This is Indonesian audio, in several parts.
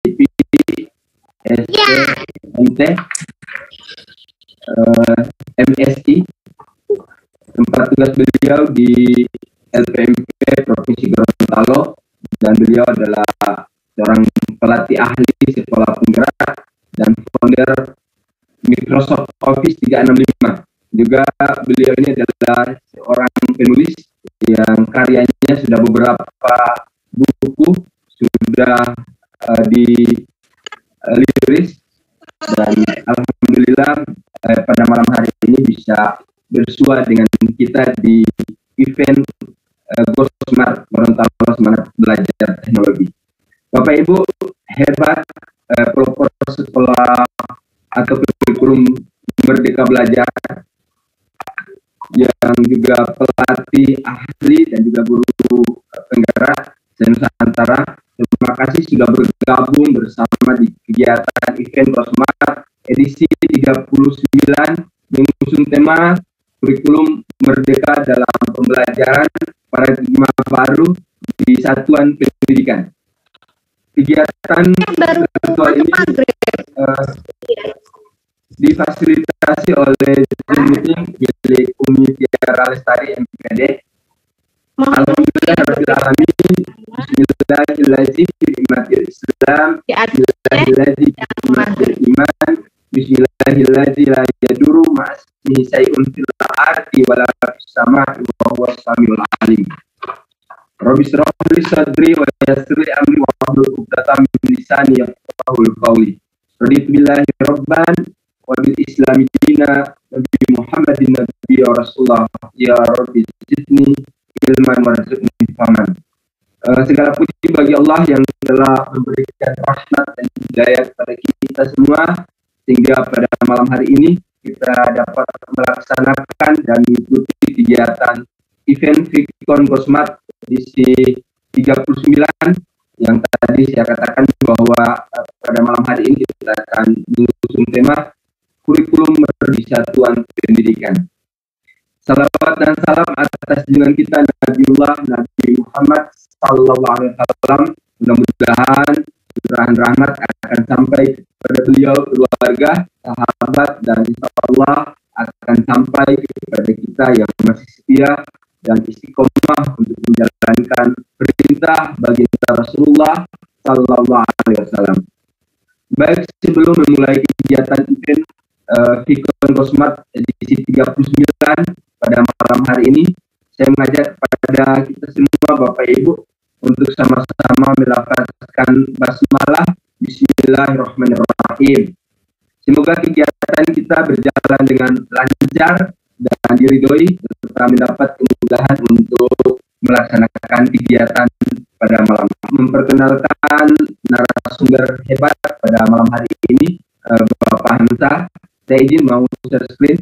Hamzah ST, MSI. Tempat tugas beliau di LPMP Provinsi Gorontalo, dan beliau adalah seorang pelatih ahli sekolah penggerak dan founder Microsoft Office 365. Juga beliau ini adalah seorang penulis yang karyanya sudah beberapa buku sudah diliris, dan alhamdulillah pada malam hari ini bisa bersua dengan kita di event Gosmart Gorontalo Semangat Belajar Teknologi. Bapak Ibu hebat, pelopor sekolah atau kurikulum Merdeka Belajar, yang juga pelatih ahli dan juga guru penggerak se-Nusantara. Terima kasih sudah bergabung bersama di kegiatan event Gosmart edisi 39 mengusung tema kurikulum merdeka dalam pembelajaran paradigma baru di satuan pendidikan. Kegiatan virtual ini difasilitasi oleh Zoom meeting milik Umi Tiara Lestari MPD. Alhamdulillah rabbil alamin. Bismillahirrahmanirrahim. Nikmatil Islam, Bismillahirrahmanirrahim. Nikmatil iman, Bismillahirrahmanirrahim. La yaduru ma'asmihi say'un fil ardi wala fis sama'i wa huwas samiul alim. Rabbi shrah li sadri wa yassir li amri wa hlul 'uqdatam min lisani yafqahu qawli. Raditu billahi rabban wa bil islami dina Nabi Muhammadin nabi wa rasulullah. Ya Rabbi zidni ilman warzuqni fahman. Segala puji bagi Allah yang telah memberikan rahmat dan hidayah kepada kita semua, sehingga pada malam hari ini kita dapat melaksanakan dan mengikuti kegiatan event Vicon Gosmart edisi 39 yang tadi saya katakan bahwa pada malam hari ini kita akan mengusung tema kurikulum persatuan pendidikan. Salawat dan salam atas junjungan kita Nabi Muhammad Sallallahu Alaihi Wasallam. Mudah-mudahan curahan rahmat akan sampai kepada beliau, keluarga, sahabat, dan insya Allah akan sampai kepada kita yang masih setia dan istiqomah untuk menjalankan perintah baginda Rasulullah Sallallahu Alaihi Wasallam. Baik, sebelum memulai kegiatan event Vicon Gosmart edisi 39 pada malam hari ini, saya mengajak kepada kita semua Bapak Ibu untuk sama-sama melafazkan basmalah Bismillahirrahmanirrahim. Semoga kegiatan kita berjalan dengan lancar dan diridhoi serta mendapat kemudahan untuk melaksanakan kegiatan pada malam. Memperkenalkan narasumber hebat pada malam hari ini, Bapak Hamzah. Saya izin mau share screen.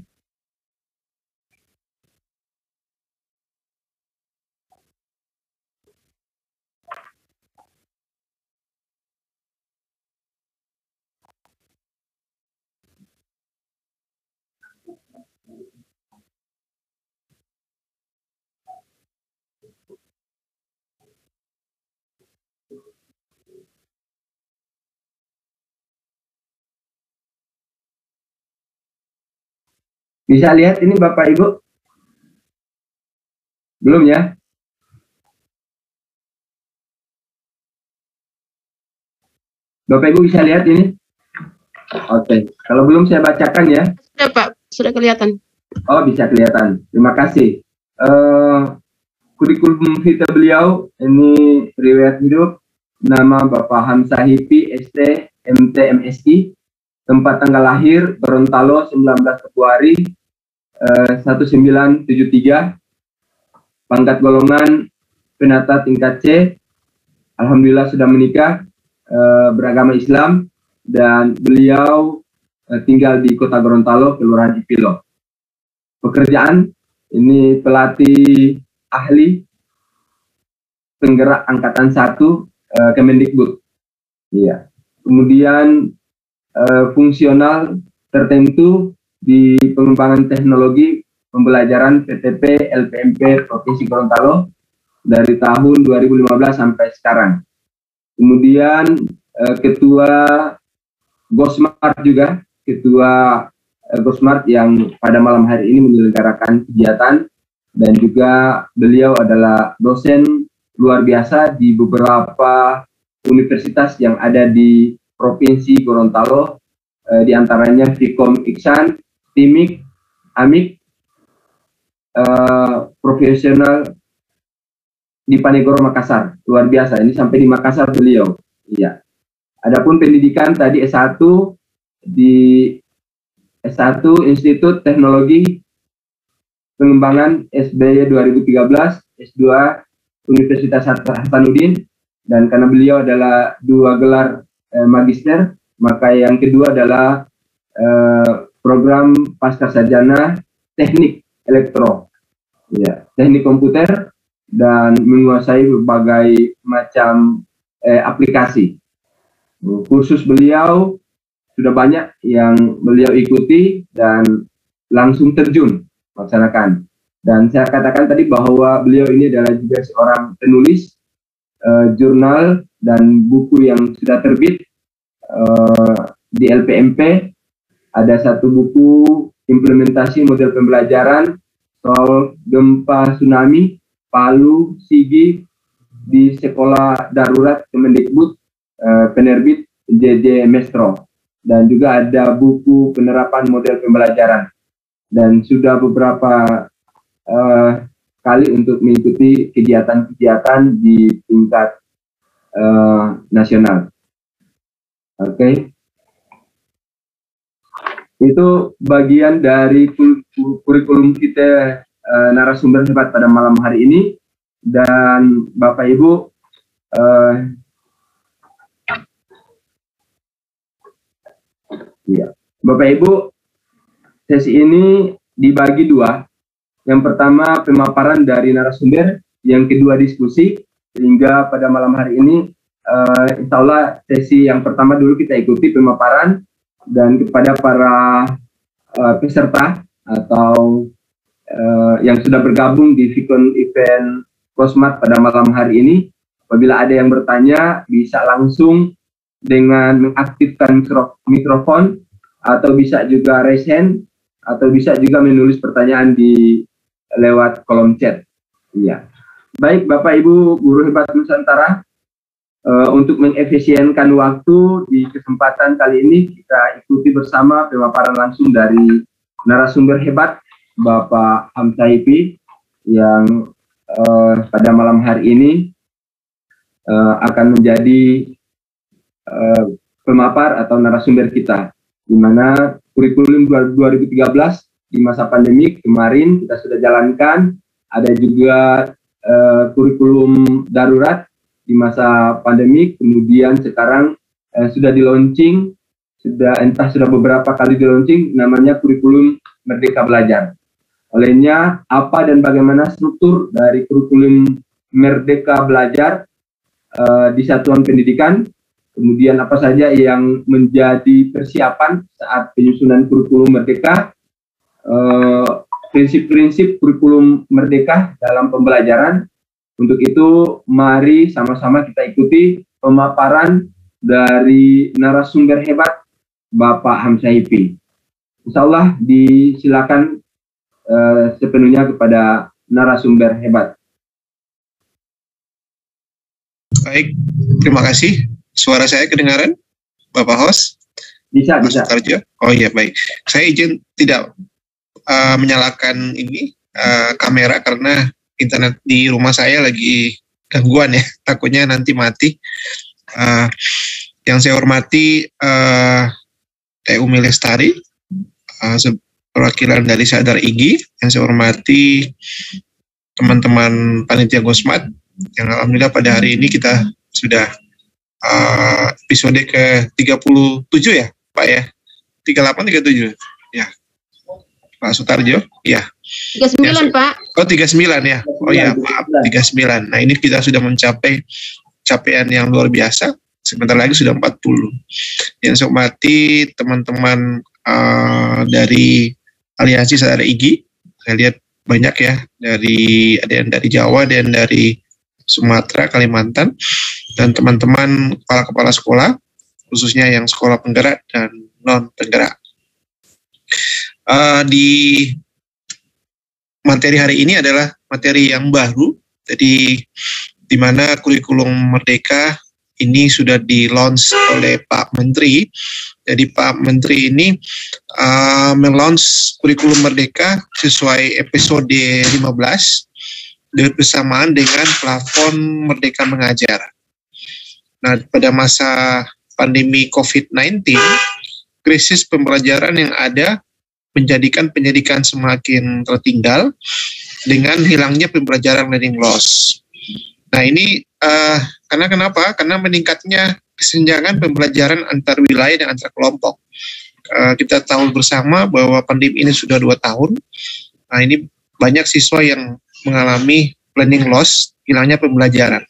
Bisa lihat ini Bapak Ibu? Belum ya? Bapak Ibu bisa lihat ini? Oke, kalau belum saya bacakan ya. Sudah Pak, sudah kelihatan. Oh, bisa kelihatan. Terima kasih. Kurikulum vitae beliau ini riwayat hidup, nama Bapak Hamzah Hipi, ST, MT, MSI, tempat tanggal lahir Gorontalo 19 Februari 1973, pangkat golongan penata tingkat C, alhamdulillah sudah menikah, beragama Islam, dan beliau tinggal di Kota Gorontalo, Kelurahan Ipilo. Pekerjaan ini pelatih ahli penggerak angkatan 1 Kemendikbud. Iya. Kemudian fungsional tertentu di pengembangan teknologi pembelajaran PTP LPMP Provinsi Gorontalo dari tahun 2015 sampai sekarang. Kemudian Ketua Gosmart juga, Ketua Gosmart yang pada malam hari ini menyelenggarakan kegiatan, dan juga beliau adalah dosen luar biasa di beberapa universitas yang ada di Provinsi Gorontalo, di antaranya Vkom Iksan, Timik, Amik, profesional di Panegoro Makassar, luar biasa. Ini sampai di Makassar beliau. Iya. Adapun pendidikan tadi S1 di S1 Institut Teknologi Pengembangan SBY 2013, S2 Universitas Hasanuddin, dan karena beliau adalah 2 gelar magister, maka yang kedua adalah program pascasarjana teknik elektro, ya, teknik komputer, dan menguasai berbagai macam aplikasi. Kursus beliau sudah banyak yang beliau ikuti dan langsung terjun melaksanakan. Dan saya katakan tadi bahwa beliau ini adalah juga seorang penulis jurnal dan buku yang sudah terbit di LPMP. Ada satu buku implementasi model pembelajaran soal gempa tsunami Palu Sigi di Sekolah Darurat Kemendikbud, penerbit JJ Mestro, dan juga ada buku penerapan model pembelajaran, dan sudah beberapa kali untuk mengikuti kegiatan-kegiatan di tingkat nasional. Oke. Itu bagian dari kurikulum kita, narasumber hebat pada malam hari ini. Dan Bapak Ibu, ya, Bapak Ibu, sesi ini dibagi 2. Yang pertama pemaparan dari narasumber, yang kedua diskusi, sehingga pada malam hari ini insya Allah sesi yang pertama dulu kita ikuti pemaparan, dan kepada para peserta atau yang sudah bergabung di Vkom Event Gosmart pada malam hari ini, apabila ada yang bertanya bisa langsung dengan mengaktifkan mikrofon, atau bisa juga raise hand, atau bisa juga menulis pertanyaan di lewat kolom chat. Iya. Baik Bapak Ibu guru hebat Nusantara, untuk mengefisienkan waktu di kesempatan kali ini kita ikuti bersama pemaparan langsung dari narasumber hebat Bapak Hamzah Hipi yang pada malam hari ini akan menjadi pemapar atau narasumber kita, di mana kurikulum 2013 di masa pandemi kemarin kita sudah jalankan. Ada juga kurikulum darurat di masa pandemi, kemudian sekarang sudah di launching, sudah beberapa kali di launching, namanya kurikulum Merdeka Belajar. Olehnya apa dan bagaimana struktur dari kurikulum Merdeka Belajar di satuan pendidikan, kemudian apa saja yang menjadi persiapan saat penyusunan kurikulum Merdeka, prinsip-prinsip kurikulum Merdeka dalam pembelajaran. Untuk itu, mari sama-sama kita ikuti pemaparan dari narasumber hebat Bapak Hamzah Hipi. Insya Allah disilakan sepenuhnya kepada narasumber hebat. Baik, terima kasih. Suara saya kedengaran, Bapak Host? Bisa. Karjo? Oh iya, baik. Saya izin tidak menyalakan ini kamera karena internet di rumah saya lagi gangguan ya, takutnya nanti mati. Yang saya hormati Teh Umi Lestari, perwakilan dari Sadar IGI. Yang saya hormati teman-teman panitia Gosmart, yang alhamdulillah pada hari ini kita sudah episode ke-37 ya Pak ya, 38-37 ya Pak Sutarjo ya. 39 Pak. Oh 39 ya. Oh ya maaf 39. Nah ini kita sudah mencapai capaian yang luar biasa. Sebentar lagi sudah 40. Yang saya hormati teman-teman dari Aliansi Sadar IGI. Saya lihat banyak ya, ada yang dari Jawa, ada yang dari Sumatera, Kalimantan, dan teman-teman kepala-kepala sekolah khususnya yang sekolah penggerak dan non penggerak. Di materi hari ini adalah materi yang baru, jadi di mana kurikulum Merdeka ini sudah di-launch oleh Pak Menteri. Jadi Pak Menteri ini men-launch kurikulum Merdeka sesuai episode 15 bersamaan dengan plafon Merdeka Mengajar. Nah, pada masa pandemi COVID-19, krisis pembelajaran yang ada menjadikan pendidikan semakin tertinggal dengan hilangnya pembelajaran learning loss. Nah, ini karena kenapa? Karena meningkatnya kesenjangan pembelajaran antar wilayah dan antar kelompok. Kita tahu bersama bahwa pandemi ini sudah 2 tahun. Nah, ini banyak siswa yang mengalami learning loss, hilangnya pembelajaran.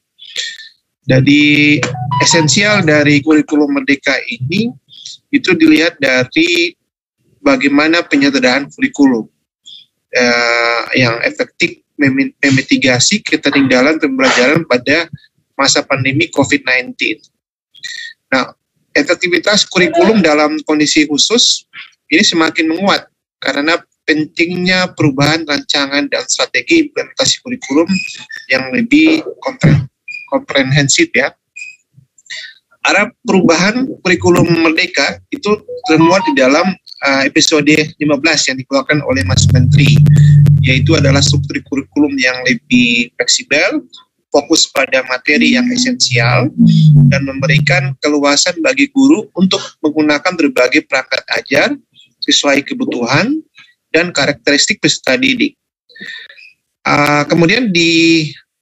Jadi esensial dari kurikulum Merdeka ini itu dilihat dari bagaimana penyederhanaan kurikulum yang efektif memitigasi ketertinggalan pembelajaran pada masa pandemi COVID-19. Nah, efektivitas kurikulum dalam kondisi khusus ini semakin menguat karena pentingnya perubahan rancangan dan strategi implementasi kurikulum yang lebih komprehensif ya. Arah perubahan kurikulum Merdeka itu termuat di dalam episode 15 yang dikeluarkan oleh Mas Menteri, yaitu adalah struktur kurikulum yang lebih fleksibel, fokus pada materi yang esensial, dan memberikan keluasan bagi guru untuk menggunakan berbagai perangkat ajar sesuai kebutuhan dan karakteristik peserta didik. Kemudian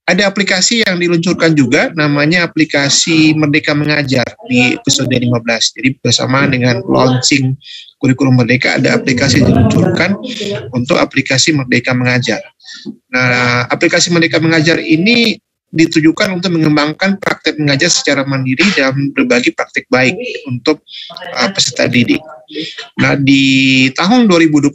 ada aplikasi yang diluncurkan juga, namanya aplikasi Merdeka Mengajar di episode 15. Jadi bersama dengan launching kurikulum Merdeka, ada aplikasi yang diluncurkan untuk aplikasi Merdeka Mengajar. Nah, aplikasi Merdeka Mengajar ini ditujukan untuk mengembangkan praktek mengajar secara mandiri dan berbagi praktek baik untuk peserta didik. Nah, di tahun 2022,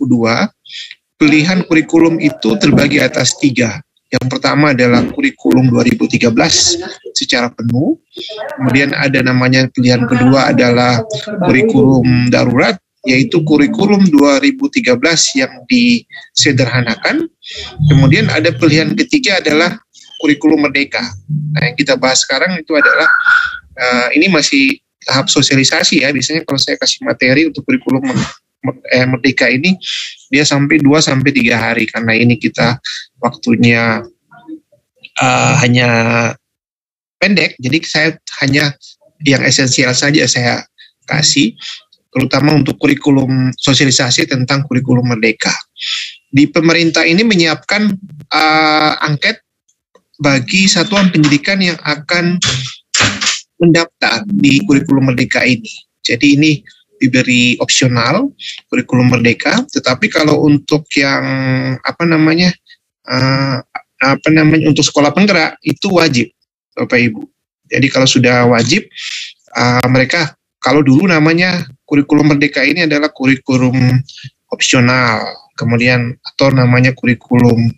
pilihan kurikulum itu terbagi atas 3. Yang pertama adalah kurikulum 2013 secara penuh. Kemudian ada namanya pilihan kedua adalah kurikulum darurat, yaitu kurikulum 2013 yang disederhanakan. Kemudian ada pilihan ketiga adalah kurikulum Merdeka. Nah, yang kita bahas sekarang itu adalah ini masih tahap sosialisasi ya. Biasanya kalau saya kasih materi untuk kurikulum Merdeka ini dia sampai 2-3 hari, karena ini kita waktunya hanya pendek, jadi saya hanya yang esensial saja saya kasih, terutama untuk kurikulum sosialisasi tentang kurikulum Merdeka. Di pemerintah ini menyiapkan angket bagi satuan pendidikan yang akan mendaftar di kurikulum Merdeka ini. Jadi ini diberi opsional kurikulum Merdeka, tetapi kalau untuk yang untuk sekolah penggerak itu wajib, Bapak Ibu. Jadi kalau sudah wajib, mereka kalau dulu namanya kurikulum Merdeka ini adalah kurikulum opsional, kemudian atau namanya kurikulum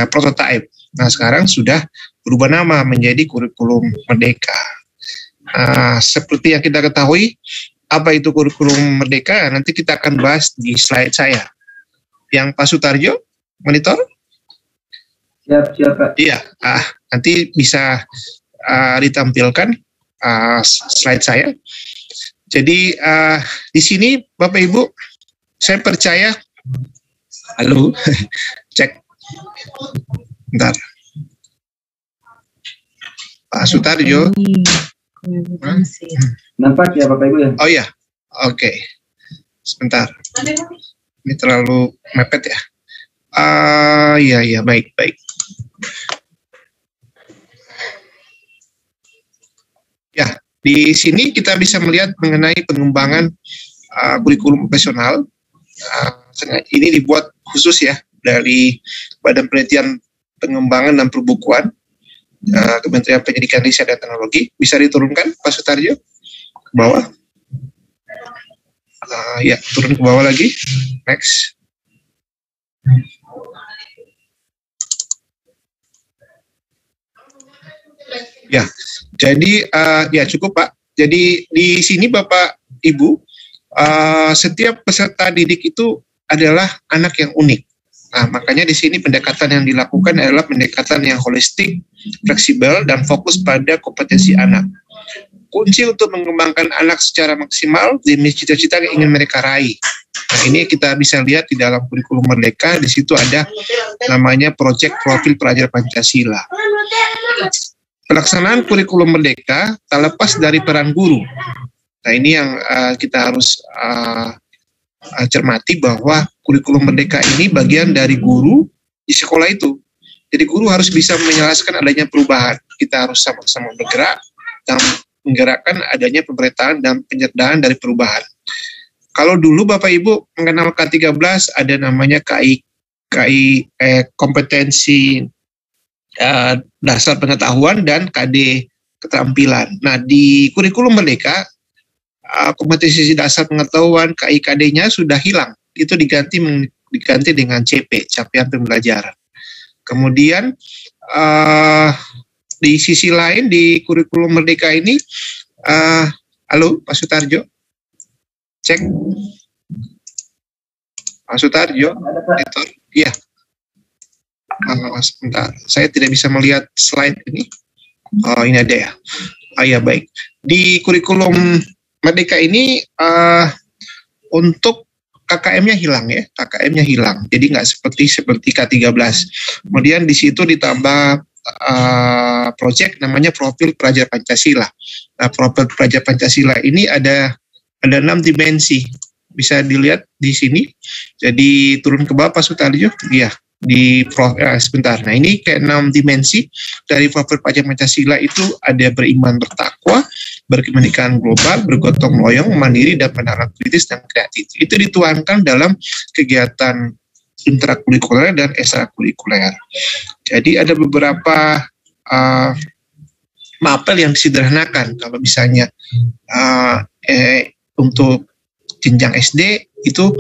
prototype. Nah, sekarang sudah berubah nama menjadi kurikulum Merdeka. Seperti yang kita ketahui, apa itu kurikulum Merdeka? Nanti kita akan bahas di slide saya. Yang Pak Sutarjo, monitor? Siap, Pak. Iya, nanti bisa ditampilkan slide saya. Jadi di sini Bapak Ibu, saya percaya, halo, cek, bentar, Pak Sutarjo. Nampak ya Bapak Ibu ya? Oh iya, oke. Sebentar. Ini terlalu mepet ya. Iya, baik. Ya, di sini kita bisa melihat mengenai pengembangan kurikulum profesional. Ini dibuat khusus ya dari Badan Penelitian Pengembangan dan Perbukuan Kementerian Pendidikan, Riset dan Teknologi. Bisa diturunkan Pak Sutarjo ke bawah. Ya, turun ke bawah lagi. Next. Ya, jadi ya cukup Pak. Jadi di sini Bapak Ibu, setiap peserta didik itu adalah anak yang unik. Nah, makanya di sini pendekatan yang dilakukan adalah pendekatan yang holistik, fleksibel, dan fokus pada kompetensi anak. Kunci untuk mengembangkan anak secara maksimal demi cita-cita yang ingin mereka raih. Nah, ini kita bisa lihat di dalam kurikulum Merdeka, di situ ada namanya Proyek Profil Pelajar Pancasila. Pelaksanaan kurikulum Merdeka tak lepas dari peran guru. Nah, ini yang kita harus cermati bahwa kurikulum Merdeka ini bagian dari guru di sekolah itu. Jadi guru harus bisa menjelaskan adanya perubahan. Kita harus sama-sama bergerak dan menggerakkan adanya pemerintahan dan penyertaan dari perubahan. Kalau dulu Bapak Ibu mengenal K13 ada namanya KI kompetensi dasar pengetahuan dan KD keterampilan. Nah, di kurikulum Merdeka kompetensi dasar pengetahuan KIKD-nya sudah hilang. Itu diganti dengan CP, capaian pembelajaran. Kemudian di sisi lain di kurikulum Merdeka ini, halo Pak Sutarjo, cek Pak Sutarjo, editor, iya. Sebentar, saya tidak bisa melihat slide ini. Oh, ini ada ya. Oh ya, baik. Di kurikulum Merdeka ini untuk KKM-nya hilang ya, KKM-nya hilang. Jadi nggak seperti K13. Kemudian di situ ditambah proyek namanya Profil Pelajar Pancasila. Nah, Profil Pelajar Pancasila ini ada 6 dimensi. Bisa dilihat di sini. Jadi turun ke bawah Pak Sutarjo. Iya. Sebentar. Nah, ini kayak 6 dimensi dari Profil Pelajar Pancasila itu ada beriman bertakwa, berkebinekaan global, bergotong royong, mandiri, dan pendapat kritis dan kreatif. Itu dituangkan dalam kegiatan intrakurikuler dan ekstrakurikuler. Jadi ada beberapa mapel yang disederhanakan. Kalau misalnya untuk jenjang SD itu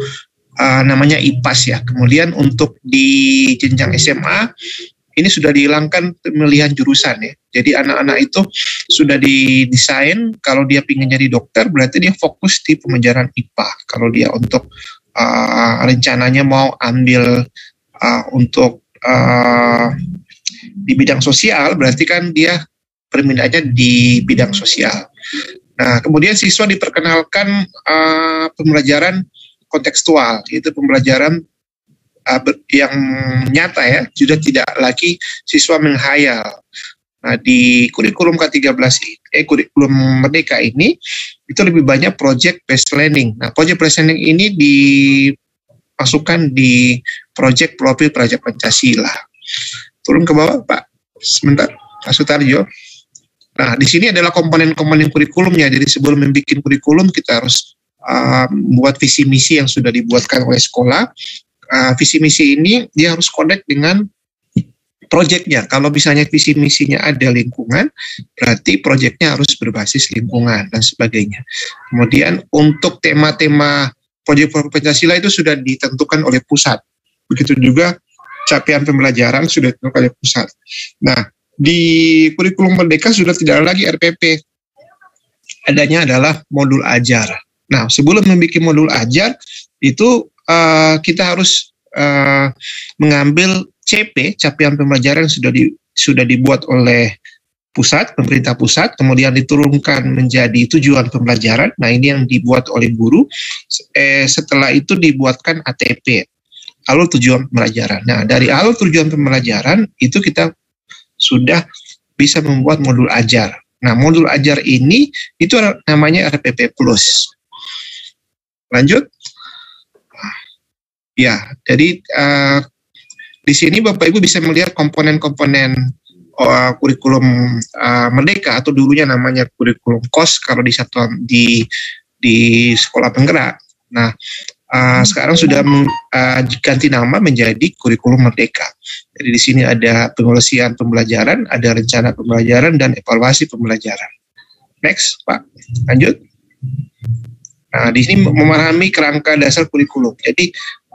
namanya IPAS ya. Kemudian untuk di jenjang SMA ini sudah dihilangkan pemilihan jurusan ya. Jadi anak-anak itu sudah didesain kalau dia ingin jadi dokter berarti dia fokus di pembelajaran IPA. Kalau dia untuk rencananya mau ambil untuk di bidang sosial berarti kan dia permintaannya di bidang sosial. Nah, kemudian siswa diperkenalkan pembelajaran kontekstual, yaitu pembelajaran yang nyata ya, sudah tidak lagi siswa menghayal. Nah, di kurikulum K13 kurikulum Merdeka ini itu lebih banyak project based learning. Nah, project based learning ini dimasukkan di project Profil Pelajar Pancasila. Turun ke bawah Pak, sebentar Pak Sutarjo. Nah, di sini adalah komponen-komponen kurikulumnya. Jadi sebelum membuat kurikulum kita harus buat visi misi yang sudah dibuatkan oleh sekolah. Visi misi ini dia harus connect dengan proyeknya. Kalau misalnya visi misinya ada lingkungan, berarti proyeknya harus berbasis lingkungan dan sebagainya. Kemudian untuk tema-tema proyek Pancasila itu sudah ditentukan oleh pusat. Begitu juga capaian pembelajaran sudah ditentukan oleh pusat. Nah, di kurikulum Merdeka sudah tidak ada lagi RPP. Adanya adalah modul ajar. Nah, sebelum membuat modul ajar, itu kita harus mengambil CP, capaian pembelajaran sudah dibuat oleh pusat, pemerintah pusat, kemudian diturunkan menjadi tujuan pembelajaran. Nah, ini yang dibuat oleh guru. Setelah itu dibuatkan ATP, alur tujuan pembelajaran. Nah, dari alur tujuan pembelajaran, itu kita sudah bisa membuat modul ajar. Nah, modul ajar ini, itu namanya RPP Plus. Lanjut. Ya, jadi di sini Bapak Ibu bisa melihat komponen-komponen kurikulum Merdeka atau dulunya namanya kurikulum KOS kalau di satuan di sekolah penggerak. Nah, sekarang sudah diganti nama menjadi kurikulum Merdeka. Jadi di sini ada pengelusian pembelajaran, ada rencana pembelajaran dan evaluasi pembelajaran. Next, Pak. Lanjut. Nah, di sini memahami kerangka dasar kurikulum. Jadi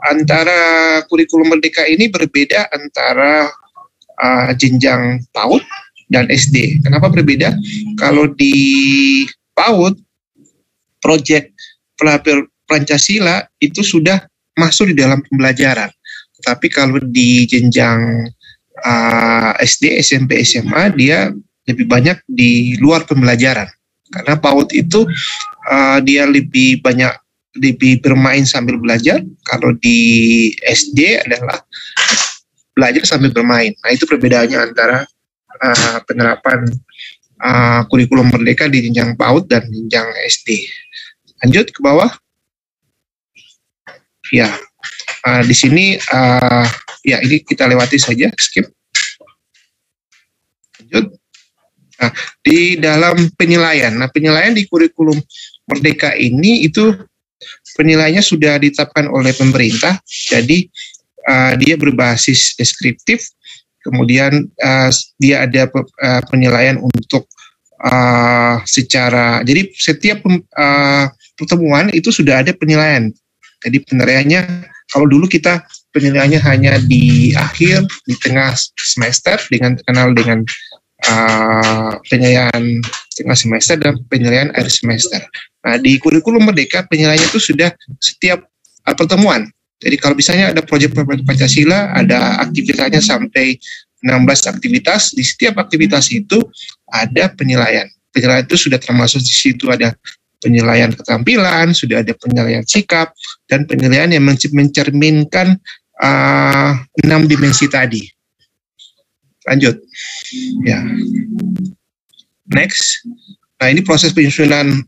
antara kurikulum Merdeka ini berbeda antara jenjang PAUD dan SD. Kenapa berbeda? Kalau di PAUD, proyek Pancasila itu sudah masuk di dalam pembelajaran. Tapi kalau di jenjang SD, SMP, SMA, dia lebih banyak di luar pembelajaran. Karena PAUD itu dia lebih bermain sambil belajar. Kalau di SD adalah belajar sambil bermain. Nah, itu perbedaannya antara penerapan kurikulum merdeka di jenjang PAUD dan jenjang SD. Lanjut ke bawah. Ya, di sini ya ini kita lewati saja, skip. Lanjut. Nah, di dalam penilaian. Nah, penilaian di kurikulum merdeka ini itu penilaiannya sudah ditetapkan oleh pemerintah. Jadi dia berbasis deskriptif. Kemudian dia ada penilaian untuk jadi setiap pertemuan itu sudah ada penilaian. Jadi penilaiannya, kalau dulu kita penilaiannya hanya di akhir, di tengah semester, terkenal dengan penilaian tengah semester dan penilaian akhir semester. Nah, di kurikulum merdeka penilaiannya itu sudah setiap pertemuan. Jadi kalau misalnya ada proyek Pancasila, ada aktivitasnya sampai 16 aktivitas, di setiap aktivitas itu ada penilaian. Penilaian itu sudah termasuk di situ ada penilaian keterampilan, sudah ada penilaian sikap, dan penilaian yang mencerminkan 6 dimensi tadi. Lanjut. Ya. Next. Nah, ini proses penyusunan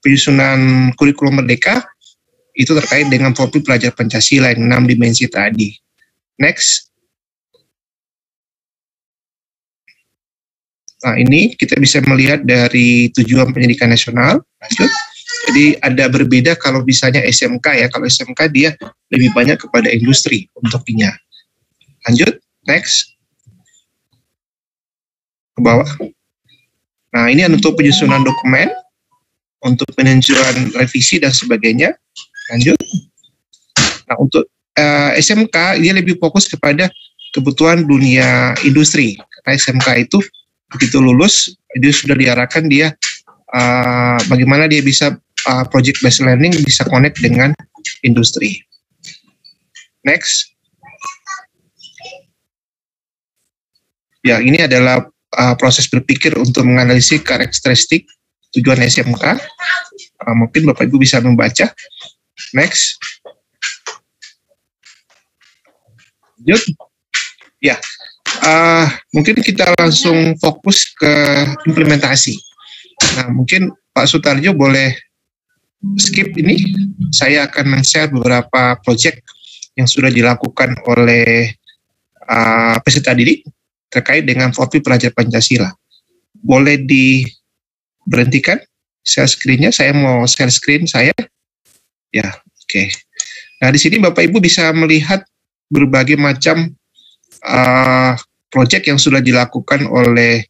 penyusunan kurikulum merdeka itu terkait dengan profil pelajar Pancasila yang 6 dimensi tadi. Next. Nah, ini kita bisa melihat dari tujuan pendidikan nasional. Lanjut. Jadi ada berbeda kalau misalnya SMK ya. Kalau SMK dia lebih banyak kepada industri untuk ininya. Lanjut. Next. Ke bawah. Nah, ini untuk penyusunan dokumen, untuk peninjauan revisi dan sebagainya. Lanjut. Nah, untuk SMK dia lebih fokus kepada kebutuhan dunia industri. Karena SMK itu begitu lulus, dia sudah diarahkan dia bagaimana dia bisa project based learning bisa connect dengan industri. Next. Ya, ini adalah proses berpikir untuk menganalisis karakteristik tujuan SMK. Mungkin Bapak Ibu bisa membaca. Next. Lanjut. Ya, mungkin kita langsung fokus ke implementasi. Nah, mungkin Pak Sutarjo boleh skip ini. Saya akan men-share beberapa proyek yang sudah dilakukan oleh peserta didik terkait dengan profil pelajar Pancasila. Boleh diberhentikan share screen-nya. Saya mau share screen saya. Ya, oke. Nah, di sini Bapak Ibu bisa melihat berbagai macam proyek yang sudah dilakukan oleh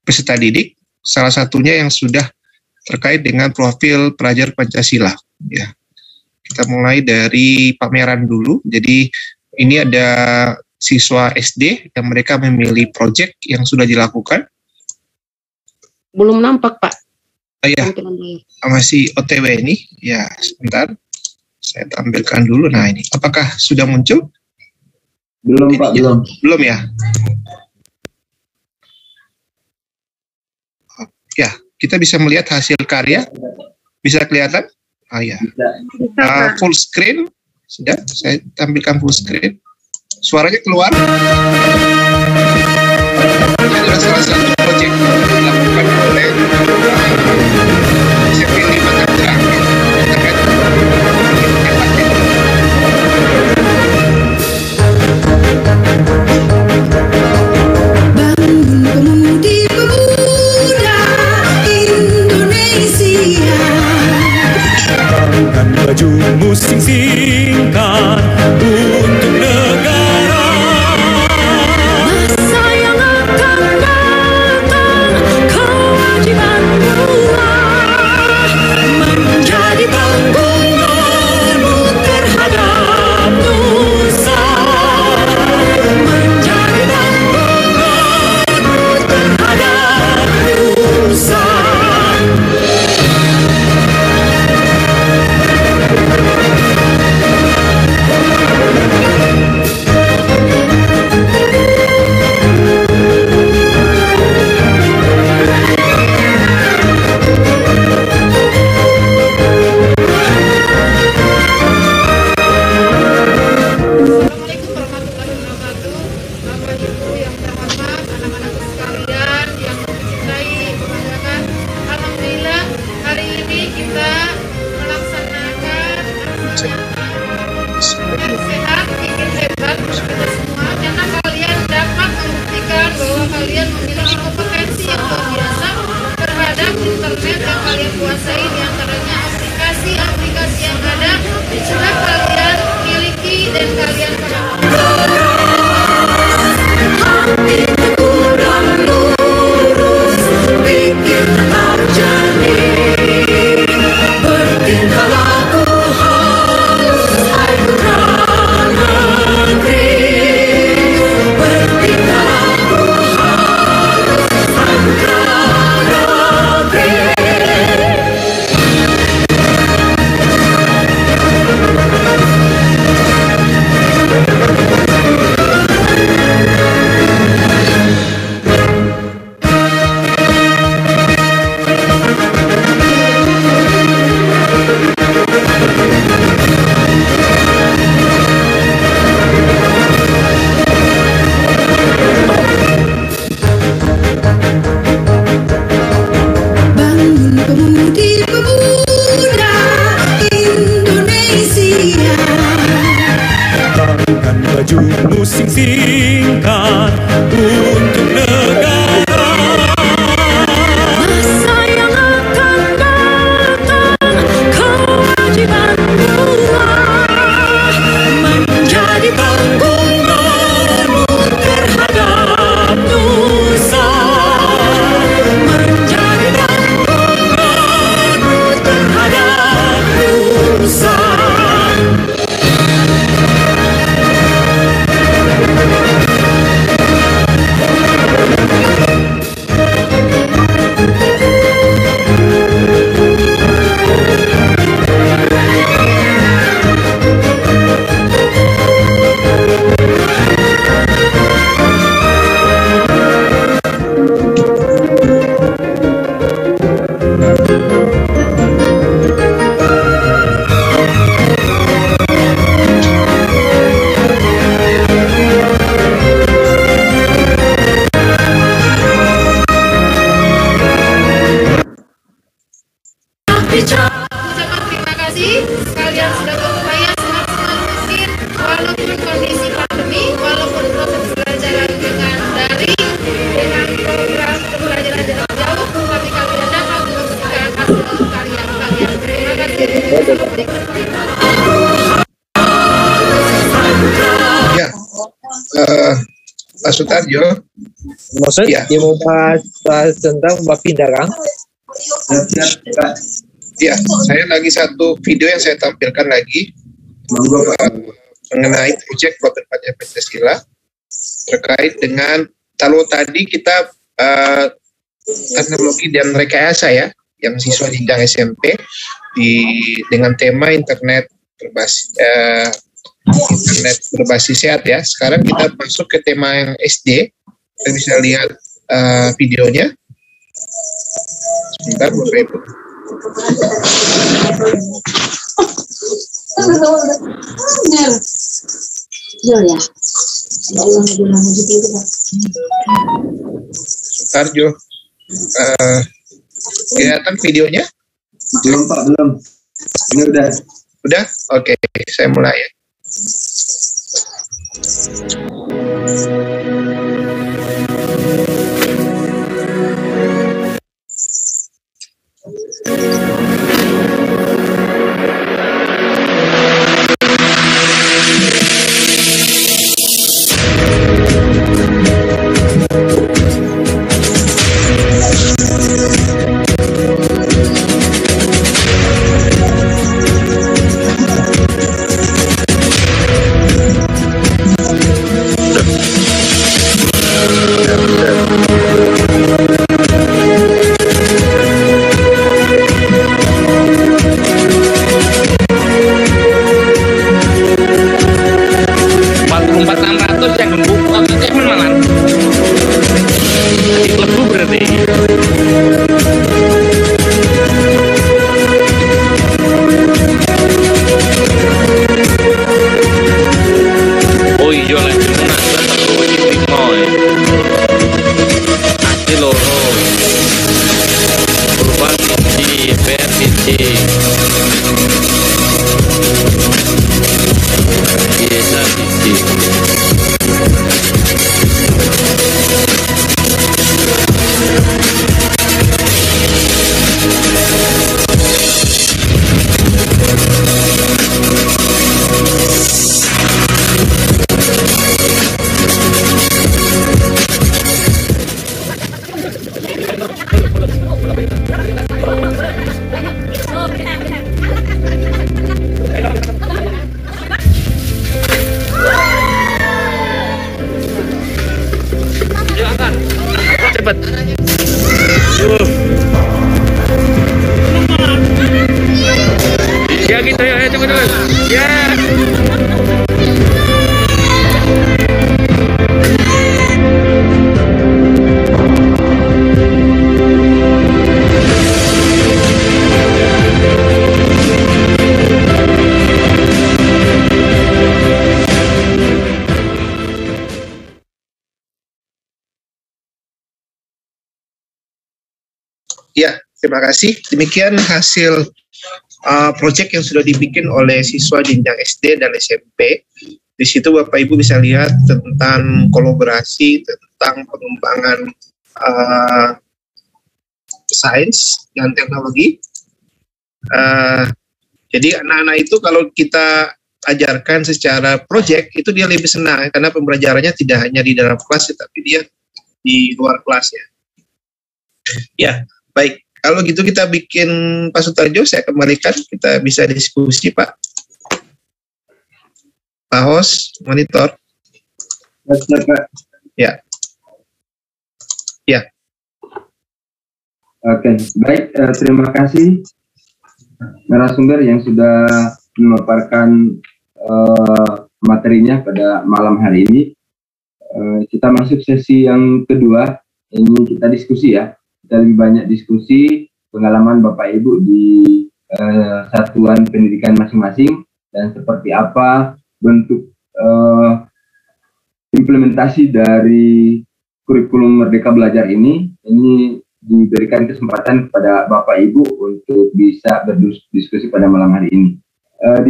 peserta didik. Salah satunya yang sudah terkait dengan profil pelajar Pancasila. Ya, kita mulai dari pameran dulu. Jadi ini ada siswa SD yang mereka memilih proyek yang sudah dilakukan. Belum nampak, Pak. Ya, masih OTW ini. Ya, sebentar. Saya tampilkan dulu. Nah, ini. Apakah sudah muncul? Belum, Pak, belum. Belum ya? Ya, kita bisa melihat hasil karya. Bisa kelihatan? Ya. Full screen. Sudah, saya tampilkan full screen. Suaranya keluar. Ini adalah salah satu proyek yang dilakukan oleh SMP 5 Tangerang. Bangun pemuda Indonesia, dan bajumu sing-singkan untuk negara. masa yang akan datang, kewajiban buah menjadi tanggunganmu terhadap nusa, menjadi tanggunganmu terhadap nusa. sehat, bikin hebat untuk kita semua, karena kalian dapat membuktikan bahwa kalian memiliki kompetensi yang luar biasa terhadap internet yang kalian kuasai, diantaranya aplikasi-aplikasi yang ada sudah kalian miliki dan kalian pahami. Kurang lurus, pikir tetap jernih, bertingkah laku halus, hai putra negeri, bertingkah laku halus, hai putra negeri. Bangun pemudi-pemuda Indonesia, Tangan bajumu sing-singkan untuk negara. masa yang akan datang, kewajiban pula menjadi tanggunganmu terhadap nusa, menjadi tanggunganmu terhadap nusa. Ucapan terima kasih, kalian sudah berupaya semaksimal mungkin walaupun kondisi pandemi, walaupun proses pembelajaran dengan daring, dengan program pembelajaran jarak jauh, tapi kalian dapat membuktikan hasil karya kalian. Terima kasih. Ya, Pak Sutarjo. Maksud Ya. dia mau bahas tentang Bapinda kan? Ya, saya lagi satu video yang saya tampilkan lagi mengenai proyek Bapeda Pancasila terkait dengan kalau tadi kita teknologi dan rekayasa ya, yang siswa jenjang SMP dengan tema internet berbasis sehat ya. Sekarang kita masuk ke tema yang SD. Kita bisa lihat videonya. Sebentar, Bu Ibu. Sutarjo, kelihatan videonya? Belum Pak, belum. Ini udah. Udah? Oke, saya mulai ya. Berubah sisi, Cepat. Ya gitu ya, cepat. Ya. Ya, terima kasih. Demikian hasil proyek yang sudah dibikin oleh siswa jenjang SD dan SMP. Di situ Bapak Ibu bisa lihat tentang kolaborasi, tentang pengembangan sains dan teknologi. Jadi anak-anak itu kalau kita ajarkan secara proyek itu dia lebih senang karena pembelajarannya tidak hanya di dalam kelas tapi dia di luar kelasnya. Ya, baik. Kalau gitu kita bikin Pak Sutarjo, saya kembalikan, kita bisa diskusi Pak. Pak Host, monitor. Ya. Ya. Oke, baik. Terima kasih narasumber yang sudah memaparkan materinya pada malam hari ini. Kita masuk sesi yang kedua. Ini kita diskusi ya. Kita lebih banyak diskusi pengalaman Bapak Ibu di satuan pendidikan masing-masing dan seperti apa bentuk implementasi dari kurikulum Merdeka Belajar ini diberikan kesempatan kepada Bapak Ibu untuk bisa berdiskusi pada malam hari ini.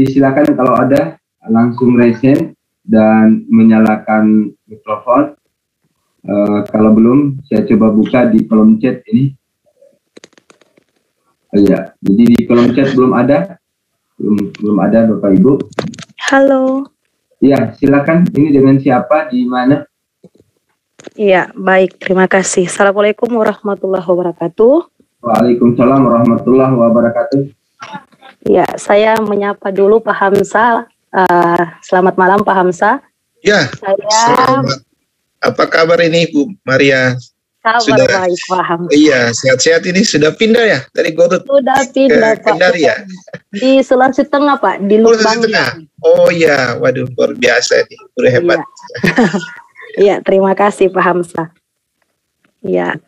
Disilakan kalau ada langsung raise hand dan menyalakan mikrofon. Kalau belum, saya coba buka di kolom chat ini. Ya, jadi di kolom chat belum ada Bapak Ibu. Halo. Ya, silakan. Ini dengan siapa, di mana? Iya, baik. Terima kasih. Assalamualaikum warahmatullahi wabarakatuh. Waalaikumsalam warahmatullahi wabarakatuh. Ya, saya menyapa dulu Pak Hamsa. Selamat malam Pak Hamsa. Ya. Selamat. Apa kabar ini Bu Maria? Kabar baik Pak Hamsa. Iya, sehat-sehat ini sudah pindah ya dari Garut. Sudah pindah ke Pak. Kendari ya? Di Sulawesi Tengah Pak, di Lubang. Oh iya, waduh luar biasa nih, udah hebat. Iya, terima kasih Pak Hamsa. Ya,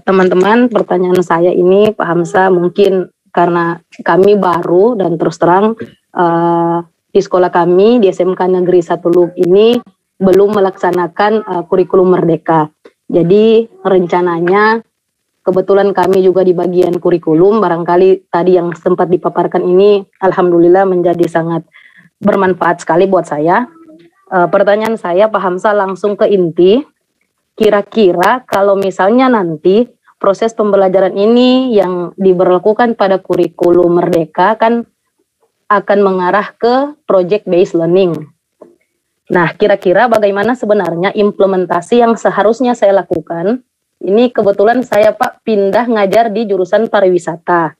teman-teman, pertanyaan saya ini Pak Hamsa mungkin karena kami baru dan terus terang di sekolah kami di SMK Negeri 1 Lub ini belum melaksanakan kurikulum Merdeka. Jadi rencananya kebetulan kami juga di bagian kurikulum, barangkali tadi yang sempat dipaparkan ini alhamdulillah menjadi sangat bermanfaat sekali buat saya. Pertanyaan saya Pak Hamsa langsung ke inti. Kira-kira kalau misalnya nanti proses pembelajaran ini yang diberlakukan pada kurikulum Merdeka kan akan mengarah ke project based learning. Nah, kira-kira bagaimana sebenarnya implementasi yang seharusnya saya lakukan? Ini kebetulan saya Pak pindah ngajar di jurusan pariwisata.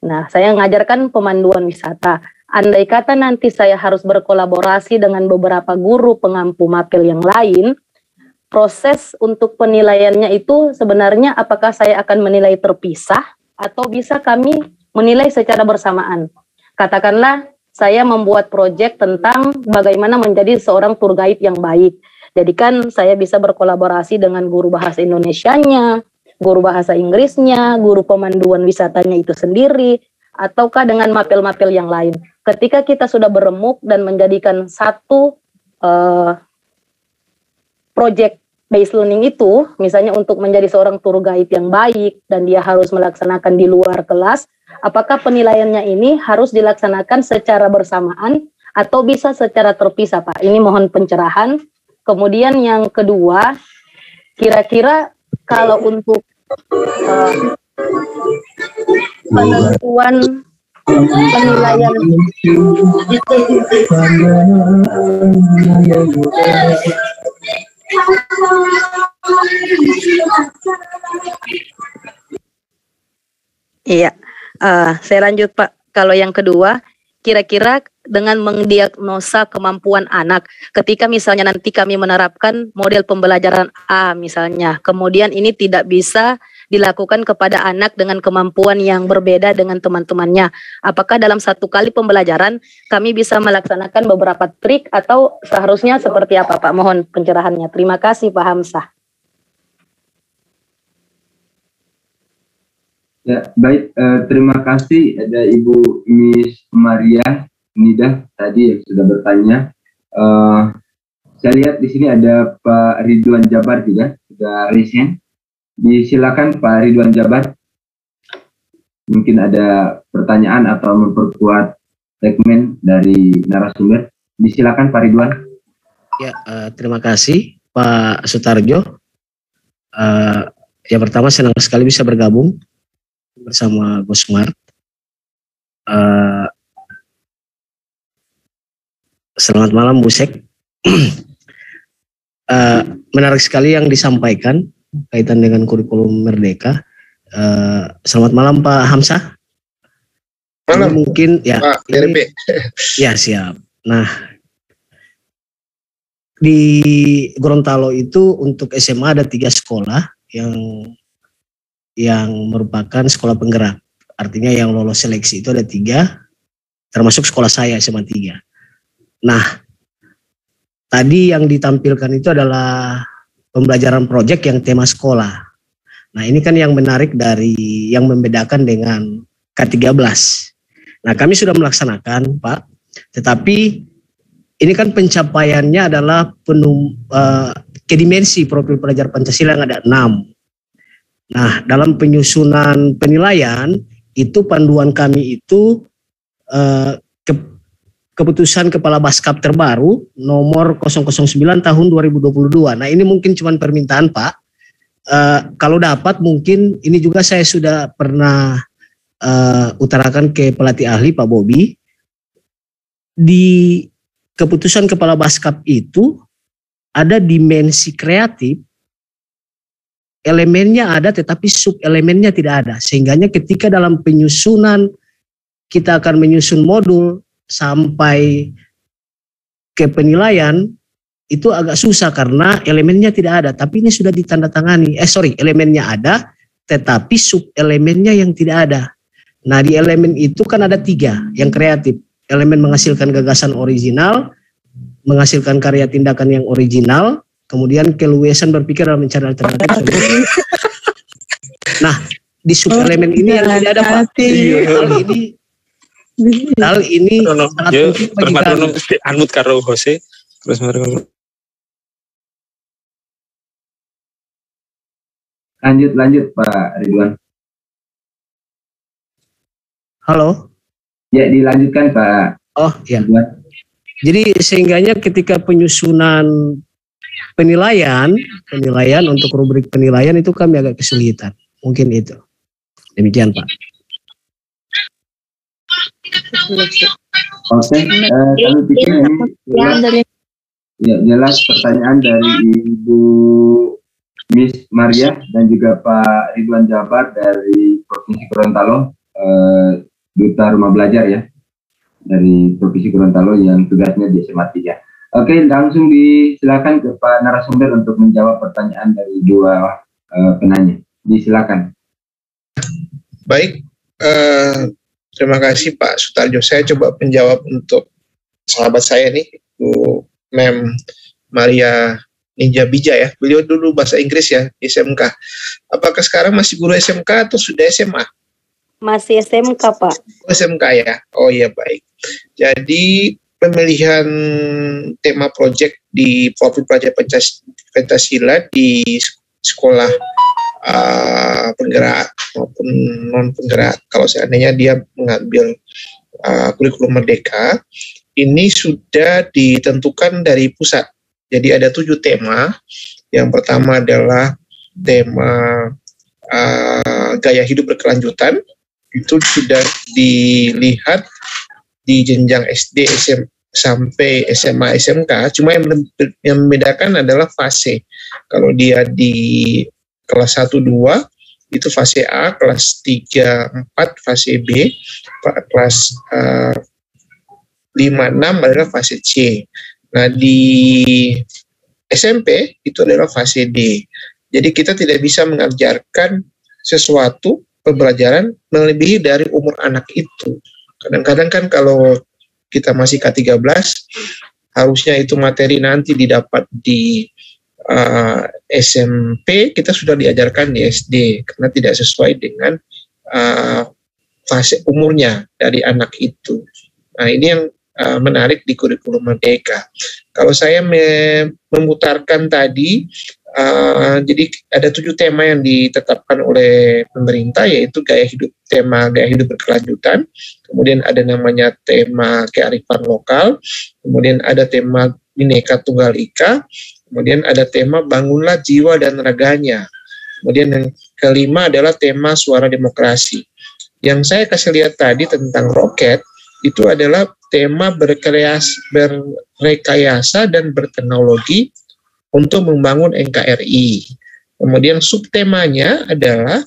Nah, saya ngajarkan pemanduan wisata. Andai kata nanti saya harus berkolaborasi dengan beberapa guru pengampu mapel yang lain, proses untuk penilaiannya itu sebenarnya apakah saya akan menilai terpisah atau bisa kami menilai secara bersamaan? Katakanlah saya membuat proyek tentang bagaimana menjadi seorang tour guide yang baik. Jadi kan saya bisa berkolaborasi dengan guru bahasa Indonesianya, guru bahasa Inggrisnya, guru pemanduan wisatanya itu sendiri, ataukah dengan mapel-mapel yang lain. Ketika kita sudah beremuk dan menjadikan satu project based learning itu, misalnya untuk menjadi seorang tour guide yang baik dan dia harus melaksanakan di luar kelas, apakah penilaiannya ini harus dilaksanakan secara bersamaan atau bisa secara terpisah Pak? Ini mohon pencerahan. Kemudian yang kedua, kira-kira kalau untuk penentuan penilaian Iya, Saya lanjut Pak. Kalau yang kedua, kira-kira dengan mendiagnosa kemampuan anak, ketika misalnya nanti kami menerapkan model pembelajaran A misalnya, kemudian ini tidak bisa dilakukan kepada anak dengan kemampuan yang berbeda dengan teman-temannya. Apakah dalam satu kali pembelajaran kami bisa melaksanakan beberapa trik atau seharusnya seperti apa Pak? Mohon pencerahannya. Terima kasih Pak Hamzah. Ya, baik. Terima kasih ada Ibu Miss Maria Nida tadi yang sudah bertanya. Saya lihat di sini ada Pak Ridwan Jabar juga sudah raise. Disilakan Pak Ridwan Jabar. Mungkin ada pertanyaan atau memperkuat segmen dari narasumber. Disilakan Pak Ridwan. Ya, terima kasih Pak Sutarjo. Yang pertama senang sekali bisa bergabung bersama Gus Smart. Selamat malam Bu Sek. Menarik sekali yang disampaikan kaitan dengan kurikulum Merdeka. Selamat malam Pak Hamzah. Malam. Mungkin ya Pak DRB. Ya siap. Nah, di Gorontalo itu untuk SMA ada 3 sekolah yang merupakan sekolah penggerak. Artinya yang lolos seleksi itu ada 3, termasuk sekolah saya SMA 3. Nah, tadi yang ditampilkan itu adalah pembelajaran proyek yang tema sekolah. Nah, ini kan yang menarik dari yang membedakan dengan K13. Nah, kami sudah melaksanakan, Pak, tetapi ini kan pencapaiannya adalah ke dimensi profil pelajar Pancasila yang ada 6. Nah, dalam penyusunan penilaian itu panduan kami itu keputusan Kepala Baskap terbaru nomor 009 tahun 2022. Nah, ini mungkin cuma permintaan Pak. Kalau dapat mungkin ini juga saya sudah pernah utarakan ke pelatih ahli Pak Bobi. Di keputusan Kepala Baskap itu ada dimensi kreatif. Elemennya ada tetapi sub elemennya tidak ada. Sehingganya ketika dalam penyusunan kita akan menyusun modul sampai ke penilaian itu agak susah karena elemennya tidak ada. Tapi ini sudah ditandatangani. Elemennya ada tetapi sub elemennya yang tidak ada. Nah, di elemen itu kan ada 3 yang kreatif. Elemen menghasilkan gagasan original, menghasilkan karya tindakan yang original, kemudian keluasan berpikir dalam mencari alternatif. Nah, di sub elemen ini yang tidak ada Pak. Hal ini sangat penting bagi kami. Anmut karo Jose terus Lanjut Pak Ridwan. Halo. Ya, dilanjutkan Pak. Oh ya. Ridwan. Jadi sehingganya ketika penyusunan penilaian untuk rubrik penilaian itu kami agak kesulitan. Mungkin itu. Demikian Pak. Oke, kami pikir ini jelas pertanyaan dari Ibu Miss Maria dan juga Pak Ridwan Jabar dari Provinsi Gorontalo, Duta Rumah Belajar ya, dari Provinsi Gorontalo yang tugasnya di SMA 3. Oke, langsung disilakan ke Pak narasumber untuk menjawab pertanyaan dari 2 penanya. Disilakan. Baik, terima kasih Pak Sutarjo. Saya coba menjawab untuk sahabat saya nih, Bu Mem Maria Ninja Bija ya. Beliau dulu bahasa Inggris ya, SMK. Apakah sekarang masih guru SMK atau sudah SMA? Masih SMK Pak. SMK ya. Oh iya, baik. Jadi pemilihan tema proyek di profil pelajar Pancasila di sekolah penggerak maupun non penggerak, kalau seandainya dia mengambil kurikulum Merdeka, ini sudah ditentukan dari pusat. Jadi ada 7 tema. Yang pertama adalah tema gaya hidup berkelanjutan. Itu sudah dilihat di jenjang SD, sampai SMA, SMK. Cuma yang membedakan adalah fase. Kalau dia di kelas 1-2 itu fase A, kelas 3-4 fase B, kelas 5-6 adalah fase C. Nah, di SMP itu adalah fase D. Jadi kita tidak bisa mengajarkan sesuatu pembelajaran melebihi dari umur anak itu. Kadang-kadang kan kalau kita masih K13, harusnya itu materi nanti didapat di SMP, kita sudah diajarkan di SD, karena tidak sesuai dengan fase umurnya dari anak itu. Nah, ini yang menarik di kurikulum Merdeka. Kalau saya memutarkan tadi, jadi ada 7 tema yang ditetapkan oleh pemerintah, yaitu tema gaya hidup berkelanjutan, kemudian ada namanya tema kearifan lokal, kemudian ada tema Bhinneka Tunggal Ika, kemudian ada tema bangunlah jiwa dan raganya, kemudian yang kelima adalah tema suara demokrasi. Yang saya kasih lihat tadi tentang roket, itu adalah tema berrekayasa dan berteknologi untuk membangun NKRI. Kemudian subtemanya adalah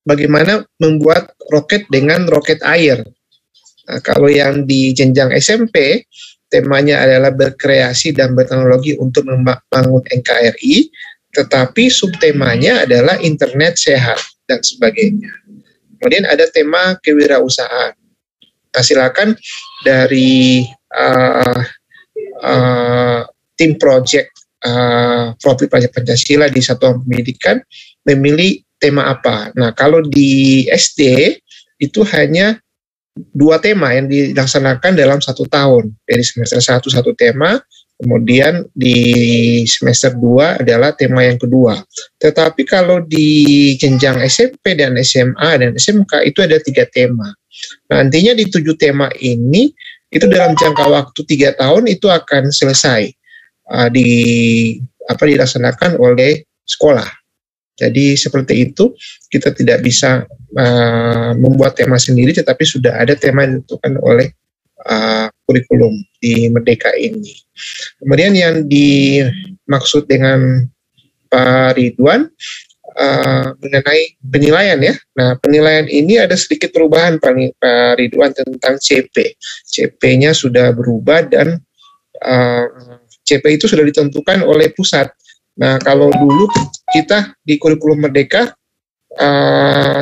bagaimana membuat roket dengan roket air. Nah, kalau yang di jenjang SMP, temanya adalah berkreasi dan berteknologi untuk membangun NKRI, tetapi subtemanya adalah internet sehat dan sebagainya. Kemudian ada tema kewirausahaan. Nah, silakan dari tim project Profil Pelajar Pancasila di Satuan Pendidikan memilih tema apa. Nah, kalau di SD itu hanya 2 tema yang dilaksanakan dalam 1 tahun. Dari semester 1 1 tema, kemudian di semester 2 adalah tema yang kedua. Tetapi kalau di jenjang SMP dan SMA dan SMK itu ada 3 tema. Nantinya di 7 tema ini, itu dalam jangka waktu 3 tahun itu akan selesai dilaksanakan oleh sekolah. Jadi seperti itu, kita tidak bisa membuat tema sendiri, tetapi sudah ada tema yang ditentukan oleh kurikulum di Merdeka ini. Kemudian yang dimaksud dengan Pak Ridwan mengenai penilaian ya. Nah, penilaian ini ada sedikit perubahan Pak Ridwan tentang CP. CP-nya sudah berubah dan CP itu sudah ditentukan oleh pusat. Nah, kalau dulu kita di kurikulum Merdeka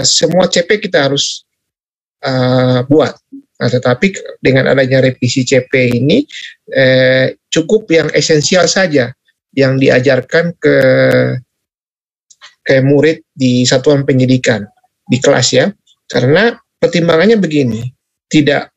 semua CP kita harus buat. Nah, tetapi dengan adanya revisi CP ini cukup yang esensial saja yang diajarkan ke murid di satuan pendidikan di kelas ya. Karena pertimbangannya begini, tidak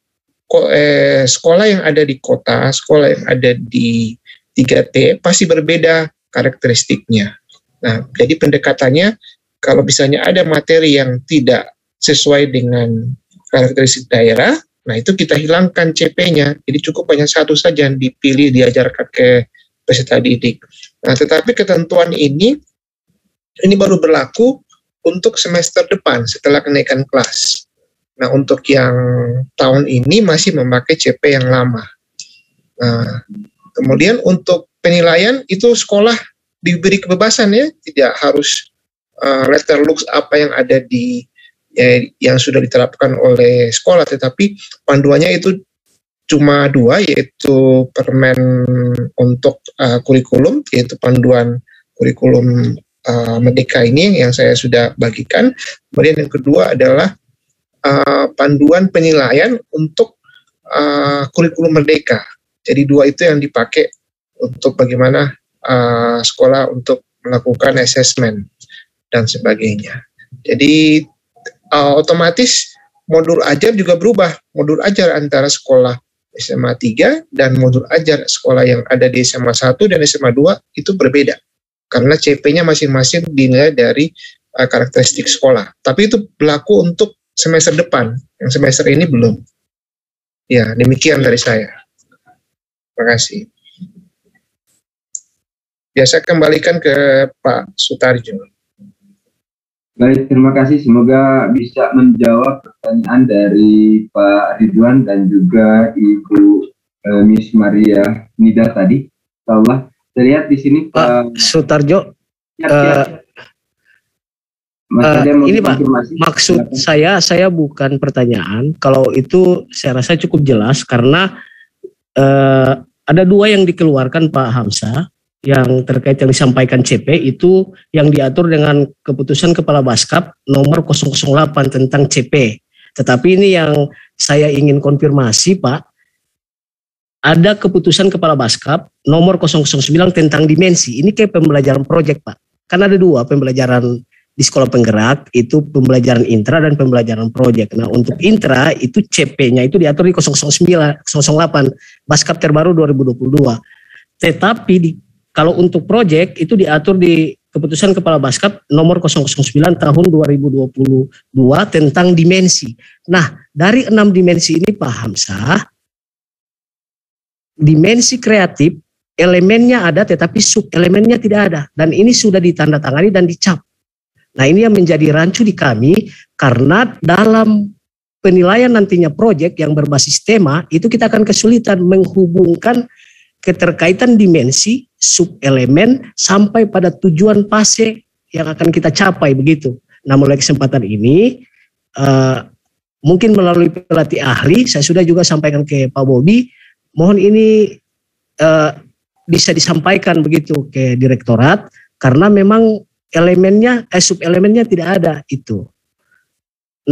sekolah yang ada di kota, sekolah yang ada di 3T pasti berbeda karakteristiknya. Nah, jadi pendekatannya kalau misalnya ada materi yang tidak sesuai dengan karakteristik daerah, nah itu kita hilangkan CP-nya. Jadi cukup hanya 1 saja yang dipilih diajarkan ke peserta didik. Nah, tetapi ketentuan ini baru berlaku untuk semester depan setelah kenaikan kelas. Nah, untuk yang tahun ini masih memakai CP yang lama. Nah, kemudian untuk penilaian itu sekolah diberi kebebasan ya, tidak harus letter looks apa yang ada di yang sudah diterapkan oleh sekolah, tetapi panduannya itu cuma 2, yaitu permen untuk kurikulum, yaitu panduan kurikulum Merdeka ini yang saya sudah bagikan. Kemudian yang kedua adalah panduan penilaian untuk kurikulum Merdeka. Jadi 2 itu yang dipakai untuk bagaimana sekolah untuk melakukan assessment dan sebagainya. Jadi otomatis modul ajar juga berubah. Modul ajar antara sekolah SMA 3 dan modul ajar sekolah yang ada di SMA 1 dan SMA 2 itu berbeda. Karena CP-nya masing-masing dinilai dari karakteristik sekolah. Tapi itu berlaku untuk semester depan. Yang semester ini belum. Ya, demikian dari saya. Terima kasih. Biasa kembalikan ke Pak Sutarjo. Baik, terima kasih. Semoga bisa menjawab pertanyaan dari Pak Ridwan dan juga Ibu Miss Maria Nida tadi. Insyaallah. Saya lihat di sini Pak Sutarjo, Mas ada yang mau ini Pak, konfirmasi? maksud Silakan. saya bukan pertanyaan. Kalau itu saya rasa cukup jelas karena ada dua yang dikeluarkan Pak Hamzah yang terkait yang disampaikan CP itu yang diatur dengan keputusan Kepala Baskap nomor 008 tentang CP. Tetapi ini yang saya ingin konfirmasi Pak, ada keputusan Kepala Baskap nomor 009 tentang dimensi. Ini kayak pembelajaran proyek Pak. Kan ada dua pembelajaran di sekolah penggerak, itu pembelajaran intra dan pembelajaran proyek. Nah untuk intra itu CP-nya itu diatur di 008 Baskap terbaru 2022. Tetapi kalau untuk proyek itu diatur di keputusan Kepala Baskap nomor 009 tahun 2022 tentang dimensi. Nah dari 6 dimensi ini Pak Hamzah, dimensi kreatif elemennya ada tetapi sub elemennya tidak ada. Dan ini sudah ditandatangani dan dicap. Nah ini yang menjadi rancu di kami karena dalam penilaian nantinya proyek yang berbasis tema itu kita akan kesulitan menghubungkan keterkaitan dimensi, sub-elemen sampai pada tujuan fase yang akan kita capai begitu. Nah mulai kesempatan ini mungkin melalui pelatih ahli saya sudah juga sampaikan ke Pak Bobi, mohon ini bisa disampaikan begitu ke direktorat karena memang elemennya, sub-elemennya tidak ada itu.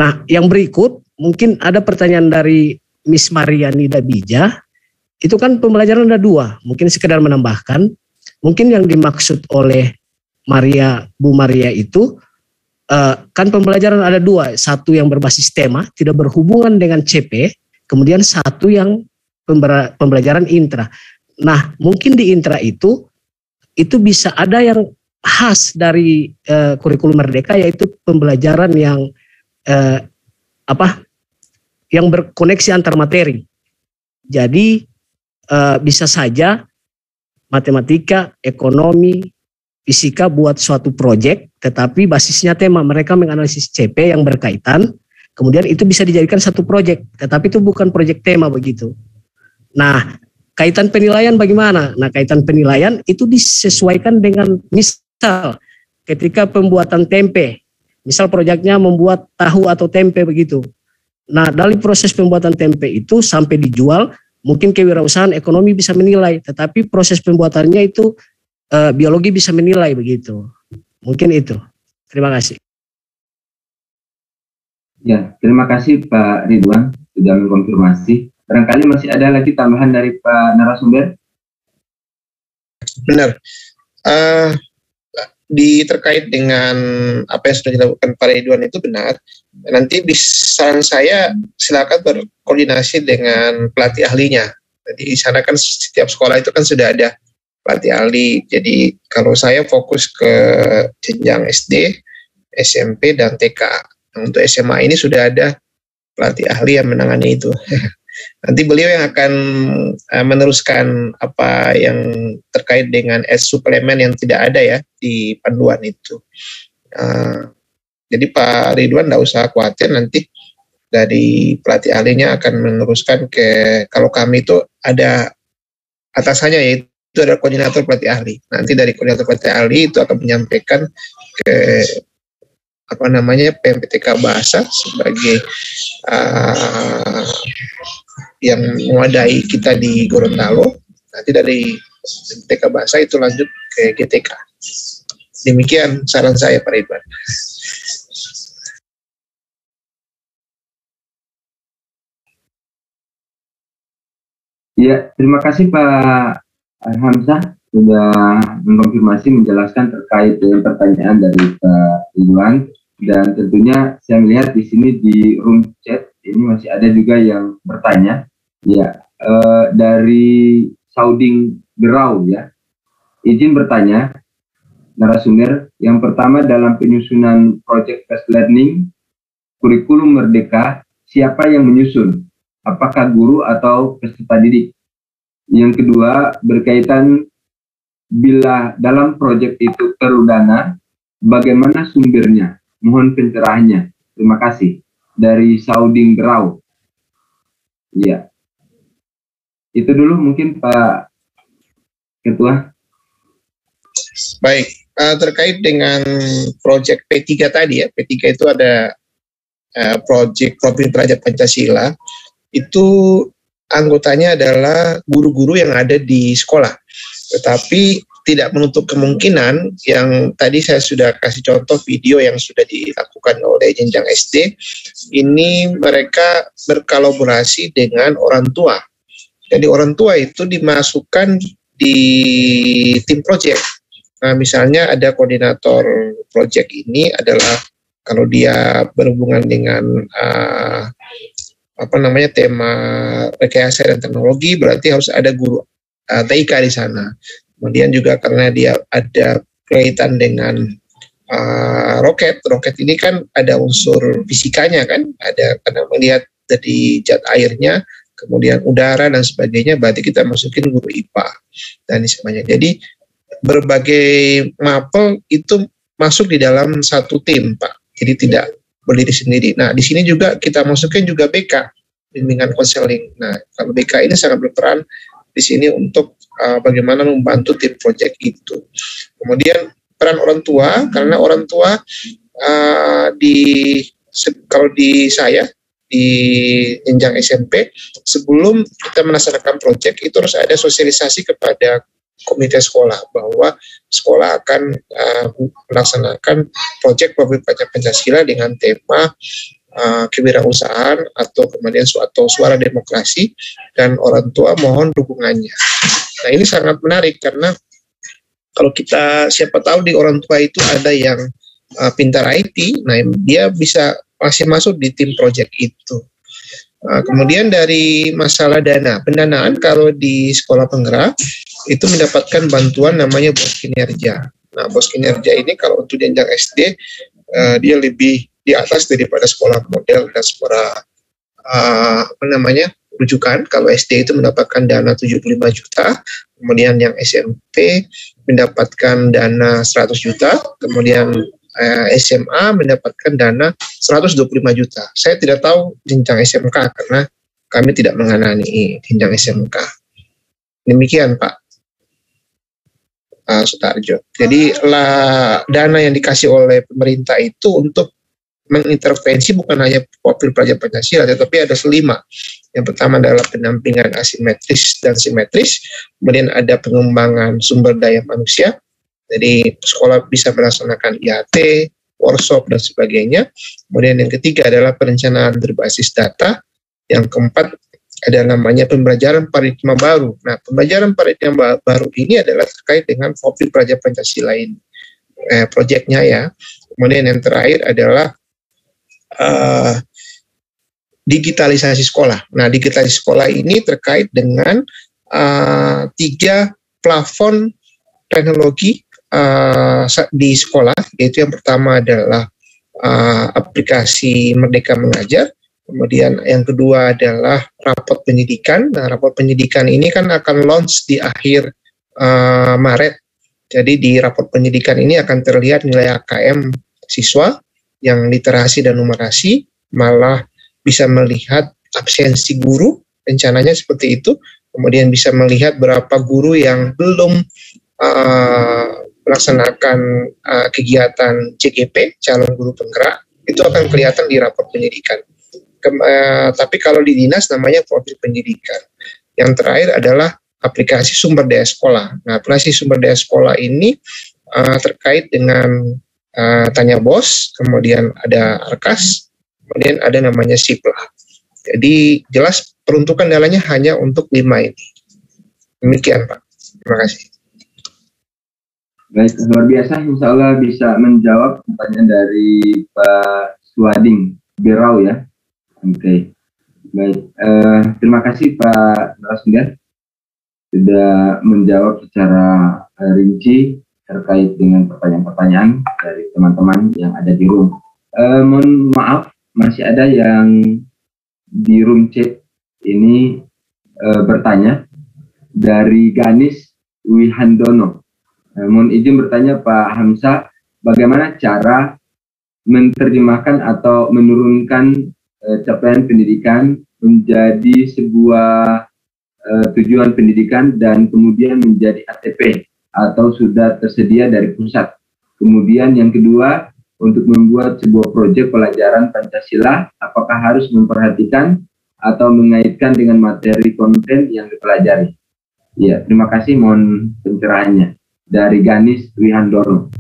Nah, yang berikut mungkin ada pertanyaan dari Miss Mariani Dabija. Itu kan pembelajaran ada dua, mungkin sekedar menambahkan. Mungkin yang dimaksud oleh Bu Maria itu kan pembelajaran ada dua, satu yang berbasis tema tidak berhubungan dengan CP, kemudian satu yang pembelajaran intra. Nah, mungkin di intra itu bisa ada yang khas dari kurikulum Merdeka yaitu pembelajaran yang yang berkoneksi antar materi. Jadi bisa saja matematika, ekonomi, fisika buat suatu proyek, tetapi basisnya tema mereka menganalisis CP yang berkaitan. Kemudian itu bisa dijadikan satu proyek, tetapi itu bukan proyek tema begitu. Nah, kaitan penilaian bagaimana? Nah, kaitan penilaian itu disesuaikan dengan misal ketika pembuatan tempe, misal proyeknya membuat tahu atau tempe begitu. Nah dari proses pembuatan tempe itu sampai dijual, mungkin kewirausahaan ekonomi bisa menilai, tetapi proses pembuatannya itu biologi bisa menilai begitu. Mungkin itu. Terima kasih. Ya, terima kasih Pak Ridwan sudah mengkonfirmasi. Barangkali masih ada lagi tambahan dari Pak narasumber? Benar. Terkait dengan apa yang sudah dilakukan Pak Ridwan itu benar. Nanti saran saya silakan berkoordinasi dengan pelatih ahlinya. Jadi di sana kan setiap sekolah itu kan sudah ada pelatih ahli. Jadi kalau saya fokus ke jenjang SD, SMP dan TK. Untuk SMA ini sudah ada pelatih ahli yang menangani itu. Nanti beliau yang akan meneruskan apa yang terkait dengan suplemen yang tidak ada ya di panduan itu. Jadi Pak Ridwan tidak usah khawatir, nanti dari pelatih ahlinya akan meneruskan ke, kalau kami itu ada atasannya yaitu ada koordinator pelatih ahli. Nanti dari koordinator pelatih ahli itu akan menyampaikan ke PMPTK Bahasa sebagai yang mewadai kita di Gorontalo. Nanti dari PMPTK Bahasa itu lanjut ke GTK. Demikian saran saya Pak Ridwan. Ya, terima kasih Pak Hamzah sudah mengkonfirmasi, menjelaskan terkait dengan pertanyaan dari Pak Ridwan. Dan tentunya saya melihat di sini di room chat ini masih ada juga yang bertanya. Ya, dari Sauding Gerau ya. Izin bertanya, narasumber, yang pertama dalam penyusunan project test learning kurikulum Merdeka, siapa yang menyusun? Apakah guru atau peserta didik? Yang kedua, berkaitan bila dalam proyek itu perlu dana, bagaimana sumbernya? Mohon pencerahannya. Terima kasih. Dari Sauding Gerau. Ya. Itu dulu mungkin Pak Ketua. Baik. terkait dengan proyek P3 tadi ya, P3 itu ada proyek Profil Pelajar Pancasila, itu anggotanya adalah guru-guru yang ada di sekolah. Tetapi tidak menutup kemungkinan yang tadi saya sudah kasih contoh video yang sudah dilakukan oleh jenjang SD, ini mereka berkolaborasi dengan orang tua. Jadi orang tua itu dimasukkan di tim proyek. Nah, misalnya ada koordinator proyek ini adalah kalau dia berhubungan dengan tema rekayasa dan teknologi, berarti harus ada guru TIK di sana. Kemudian juga karena dia ada kaitan dengan roket ini kan ada unsur fisikanya kan, ada karena melihat dari zat airnya, kemudian udara dan sebagainya, berarti kita masukin guru IPA dan sebagainya. Jadi berbagai mapel itu masuk di dalam satu tim, Pak. Jadi tidak berdiri sendiri. Nah, di sini juga kita masukin juga BK, bimbingan konseling. Nah, kalau BK ini sangat berperan di sini untuk bagaimana membantu tim proyek itu. Kemudian peran orang tua, karena orang tua kalau di saya di jenjang SMP, sebelum kita melaksanakan proyek itu harus ada sosialisasi kepada komite sekolah bahwa sekolah akan melaksanakan proyek Profil Pelajar Pancasila dengan tema kewirausahaan atau kemudian suatu suara demokrasi, dan orang tua mohon dukungannya. Nah, ini sangat menarik karena kalau kita siapa tahu di orang tua itu ada yang pintar IT, nah dia bisa masih masuk di tim proyek itu. Kemudian dari masalah pendanaan, kalau di sekolah penggerak itu mendapatkan bantuan namanya bos kinerja. Nah, bos kinerja ini kalau untuk jenjang SD dia lebih di atas daripada sekolah model dan sekolah rujukan. Kalau SD itu mendapatkan dana 75 juta, kemudian yang SMP mendapatkan dana 100 juta, kemudian SMA mendapatkan dana 125 juta. Saya tidak tahu jenjang SMK karena kami tidak mengenai jenjang SMK. Demikian Pak Sutarjo. Jadi dana yang dikasih oleh pemerintah itu untuk mengintervensi bukan hanya profil pelajar Pancasila, tetapi ada 5. Yang pertama adalah pendampingan asimetris dan simetris, kemudian ada pengembangan sumber daya manusia, jadi sekolah bisa melaksanakan IAT, workshop, dan sebagainya. Kemudian yang ketiga adalah perencanaan berbasis data. Yang keempat ada namanya pembelajaran paradigma baru. Nah, pembelajaran paradigma baru ini adalah terkait dengan profil pelajar Pancasila ini, proyeknya ya. Kemudian yang terakhir adalah digitalisasi sekolah. Nah, digitalisasi sekolah ini terkait dengan 3 plafon teknologi di sekolah, yaitu yang pertama adalah aplikasi Merdeka Mengajar, kemudian yang kedua adalah raport pendidikan. Nah, raport pendidikan ini kan akan launch di akhir Maret. Jadi di raport pendidikan ini akan terlihat nilai AKM siswa, yang literasi dan numerasi, malah bisa melihat absensi guru, rencananya seperti itu. Kemudian bisa melihat berapa guru yang belum melaksanakan kegiatan CGP, calon guru penggerak, itu akan kelihatan di rapor pendidikan. Tapi kalau di dinas namanya profil pendidikan. Yang terakhir adalah aplikasi sumber daya sekolah. Nah, aplikasi sumber daya sekolah ini terkait dengan Tanya Bos, kemudian ada Arkas, kemudian ada namanya Sipla. Jadi jelas peruntukan dananya hanya untuk 5 ini. Demikian Pak. Terima kasih. Baik, luar biasa. Insya Allah bisa menjawab pertanyaan dari Pak Suwading Birau ya. Oke. Baik, terima kasih Pak narasumber sudah menjawab secara rinci terkait dengan pertanyaan-pertanyaan dari teman-teman yang ada di room. Mohon maaf, masih ada yang di room chat ini bertanya dari Ganis Wihandono. Mohon izin bertanya Pak Hamzah, bagaimana cara menerjemahkan atau menurunkan capaian pendidikan menjadi sebuah tujuan pendidikan dan kemudian menjadi ATP atau sudah tersedia dari pusat Kemudian yang kedua, untuk membuat sebuah proyek pelajaran Pancasila, apakah harus memperhatikan atau mengaitkan dengan materi konten yang dipelajari? Ya, terima kasih, mohon pencerahannya. Dari Ganis Wihandoro.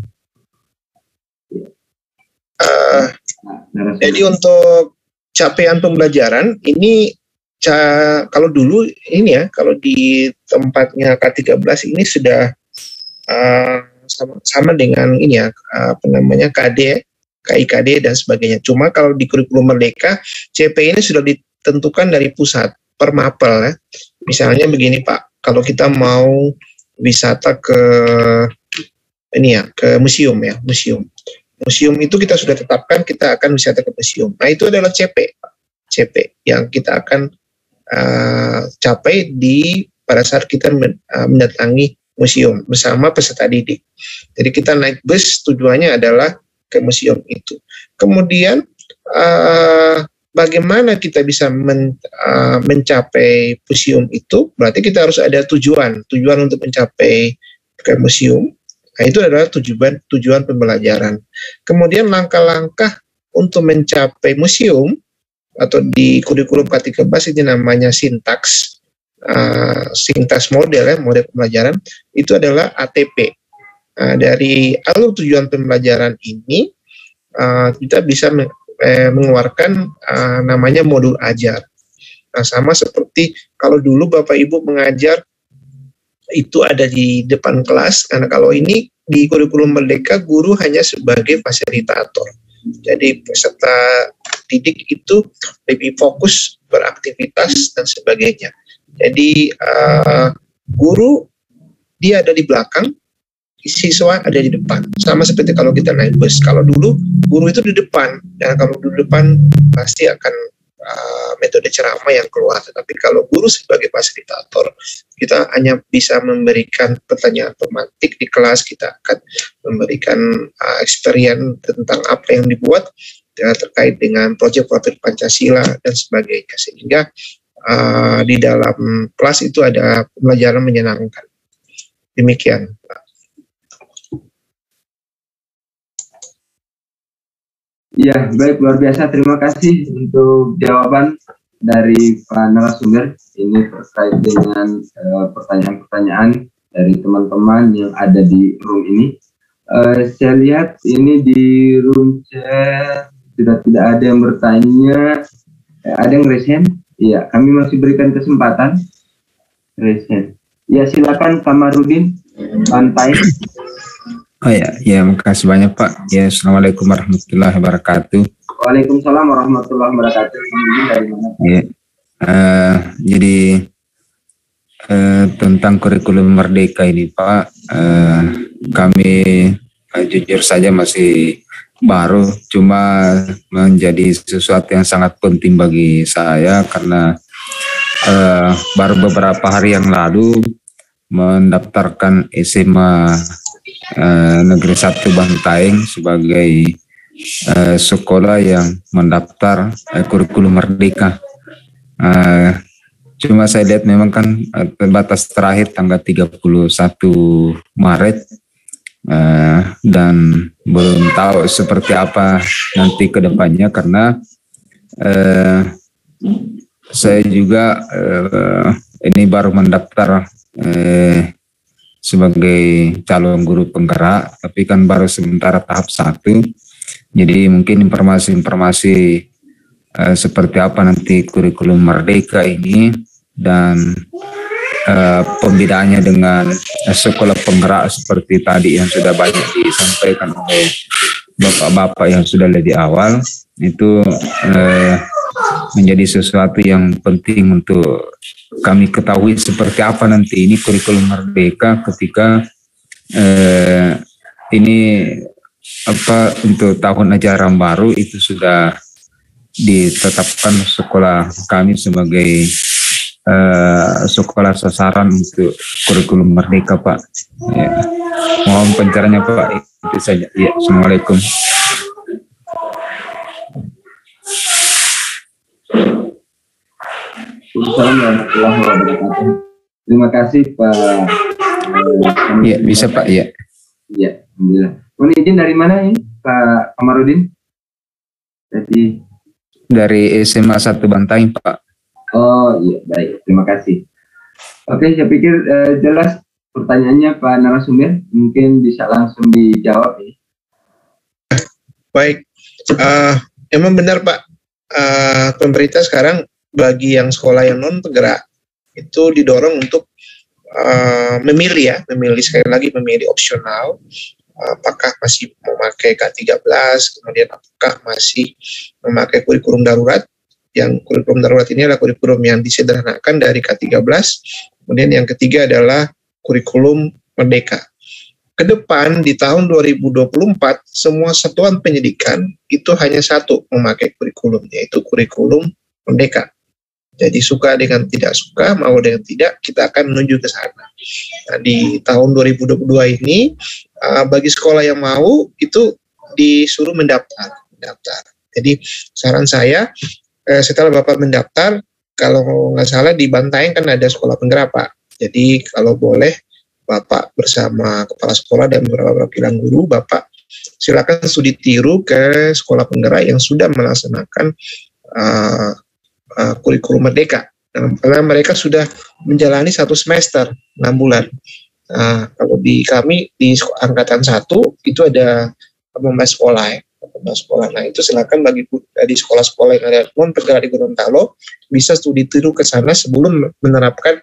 Jadi untuk capaian pembelajaran ini kalau dulu ini ya, kalau di tempatnya K13 ini sudah sama dengan ini ya, KD, KIKD dan sebagainya. Cuma kalau di kurikulum Merdeka, CP ini sudah ditentukan dari pusat per mapel ya. Misalnya begini Pak, kalau kita mau wisata ke ini ya, ke museum ya, museum itu kita sudah tetapkan kita akan wisata ke museum. Nah itu adalah CP yang kita akan capai pada saat kita mendatangi museum bersama peserta didik. Jadi kita naik bus, tujuannya adalah ke museum itu. Kemudian bagaimana kita bisa mencapai museum itu? Berarti kita harus ada tujuan untuk mencapai ke museum. Nah, itu adalah tujuan pembelajaran. Kemudian langkah-langkah untuk mencapai museum atau di kurikulum K13 ini namanya sintaks model ya, model pembelajaran itu adalah ATP. Dari alur tujuan pembelajaran ini kita bisa mengeluarkan namanya modul ajar. Nah, sama seperti kalau dulu Bapak Ibu mengajar itu ada di depan kelas, karena kalau ini di kurikulum Merdeka guru hanya sebagai fasilitator. Jadi peserta didik itu lebih fokus beraktivitas dan sebagainya. Jadi guru dia ada di belakang, siswa ada di depan. Sama seperti kalau kita naik bus. Kalau dulu guru itu di depan, dan kalau di depan pasti akan metode ceramah yang keluar. Tapi kalau guru sebagai fasilitator, kita hanya bisa memberikan pertanyaan pemantik di kelas, kita akan memberikan experience tentang apa yang dibuat terkait dengan proyek-proyek Pancasila dan sebagainya. Sehingga di dalam kelas itu ada pembelajaran menyenangkan. Demikian. Ya, baik, luar biasa. Terima kasih untuk jawaban dari Pak narasumber. Ini terkait dengan pertanyaan-pertanyaan dari teman-teman yang ada di room ini. Saya lihat ini di room chat sudah tidak ada yang bertanya. Ada yang raise hand? Iya, kami masih berikan kesempatan. Raise hand. Ya, silakan Kamarudin, Pantai. Oh ya, makasih banyak Pak. Ya, assalamualaikum warahmatullahi wabarakatuh. Waalaikumsalam warahmatullahi wabarakatuh. Dari mana? Ya, jadi tentang kurikulum Merdeka ini Pak, kami jujur saja masih baru, cuma menjadi sesuatu yang sangat penting bagi saya karena baru beberapa hari yang lalu mendaftarkan SMA Negeri 1 Bantaeng sebagai sekolah yang mendaftar kurikulum Merdeka. Cuma saya lihat memang kan batas terakhir tanggal 31 Maret dan belum tahu seperti apa nanti ke depannya karena saya juga ini baru mendaftar sebagai calon guru penggerak, tapi kan baru sementara tahap 1. Jadi mungkin informasi-informasi seperti apa nanti kurikulum Merdeka ini dan pembedaannya dengan sekolah penggerak seperti tadi yang sudah banyak disampaikan oleh bapak-bapak yang sudah lebih awal, itu menjadi sesuatu yang penting untuk kami ketahui seperti apa nanti ini kurikulum Merdeka ketika ini untuk tahun ajaran baru itu sudah ditetapkan sekolah kami sebagai sekolah sasaran untuk kurikulum Merdeka Pak. Ya. Mohon pencerahannya Pak, itu saja. Ya, assalamualaikum. Terima kasih Pak. Iya, bisa Pak, ya. Iya, alhamdulillah. Mohon izin dari mana ini Pak Kamarudin? Jadi Dari SMA 1 Bantaing, Pak. oh iya baik, terima kasih. Oke, saya pikir jelas pertanyaannya Pak narasumber, mungkin bisa langsung dijawab ya. Baik, emang benar Pak, pemerintah sekarang bagi yang sekolah yang non penggerak itu didorong untuk memilih sekali lagi memilih opsional, apakah masih memakai K13, kemudian apakah masih memakai kurikulum darurat. Yang kurikulum darurat ini adalah kurikulum yang disederhanakan dari K13, kemudian yang ketiga adalah kurikulum merdeka. Kedepan di tahun 2024 semua satuan pendidikan itu hanya satu memakai kurikulum, yaitu kurikulum merdeka. Jadi suka dengan tidak suka, mau dengan tidak, kita akan menuju ke sana. Nah, di tahun 2022 ini bagi sekolah yang mau itu disuruh mendaftar. Jadi saran saya setelah Bapak mendaftar, kalau nggak salah di Bantaeng kan ada sekolah penggerak Pak. Jadi kalau boleh Bapak bersama kepala sekolah dan beberapa perwakilan guru, Bapak silakan studi tiru ke sekolah penggerak yang sudah melaksanakan kurikulum merdeka. Karena mereka sudah menjalani 1 semester, 6 bulan. Kalau di kami di angkatan 1 itu ada 18 sekolah ya. 18 sekolah. Nah itu silakan bagi di sekolah-sekolah yang ada non penggerak di Gorontalo bisa studi tiru ke sana sebelum menerapkan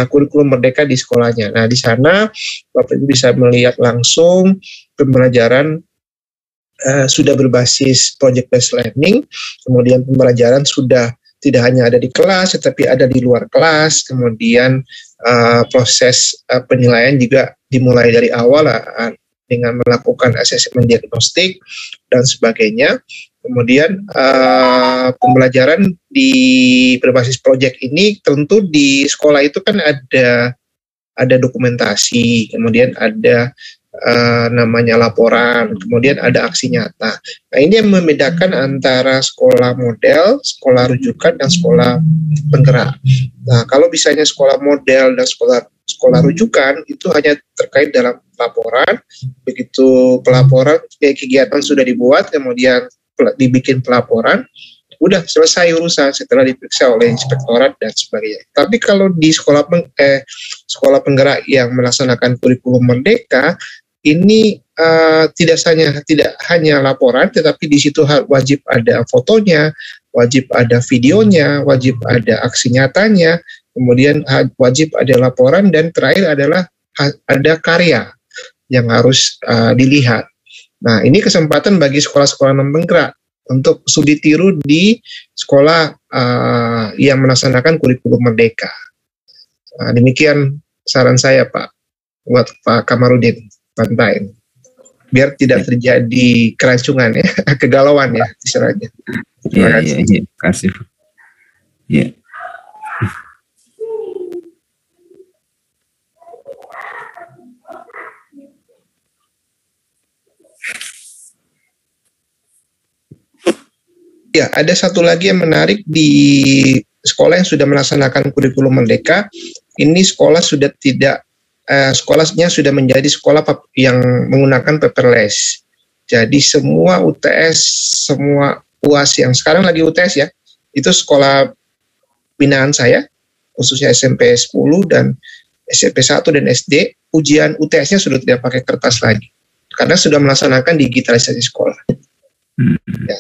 kurikulum merdeka di sekolahnya. Nah di sana Bapak Ibu bisa melihat langsung pembelajaran sudah berbasis project based learning, kemudian pembelajaran sudah tidak hanya ada di kelas tetapi ada di luar kelas, kemudian proses penilaian juga dimulai dari awal dengan melakukan asesmen diagnostik dan sebagainya. Kemudian pembelajaran di berbasis proyek ini tentu di sekolah itu kan ada dokumentasi, kemudian ada namanya laporan, kemudian ada aksi nyata. Nah ini yang membedakan antara sekolah model, sekolah rujukan, dan sekolah penggerak. Nah kalau misalnya sekolah model dan sekolah rujukan itu hanya terkait dalam laporan, begitu pelaporan kegiatan sudah dibuat, kemudian dibikin pelaporan, udah selesai urusan setelah diperiksa oleh inspektorat dan sebagainya. Tapi kalau di sekolah penggerak yang melaksanakan kurikulum merdeka ini tidak hanya laporan, tetapi di situ wajib ada fotonya, wajib ada videonya, wajib ada aksi nyatanya, kemudian wajib ada laporan, dan terakhir adalah ada karya yang harus dilihat. Nah, ini kesempatan bagi sekolah-sekolah non penggerak untuk studi tiru di sekolah yang melaksanakan kurikulum merdeka. Nah, demikian saran saya Pak, buat Pak Kamarudin Bantaeng, biar tidak terjadi kerancuan ya, kegalauan ya istilahnya. Terima kasih. Terima kasih. Ya. Ya, ada satu lagi yang menarik di sekolah yang sudah melaksanakan kurikulum merdeka. Ini sekolah sudah sekolahnya sudah menjadi sekolah yang menggunakan paperless. Jadi semua UTS, semua UAS yang sekarang lagi UTS ya, itu sekolah binaan saya, khususnya SMP 10 dan SMP 1 dan SD, ujian UTS-nya sudah tidak pakai kertas lagi, karena sudah melaksanakan digitalisasi sekolah. Ya.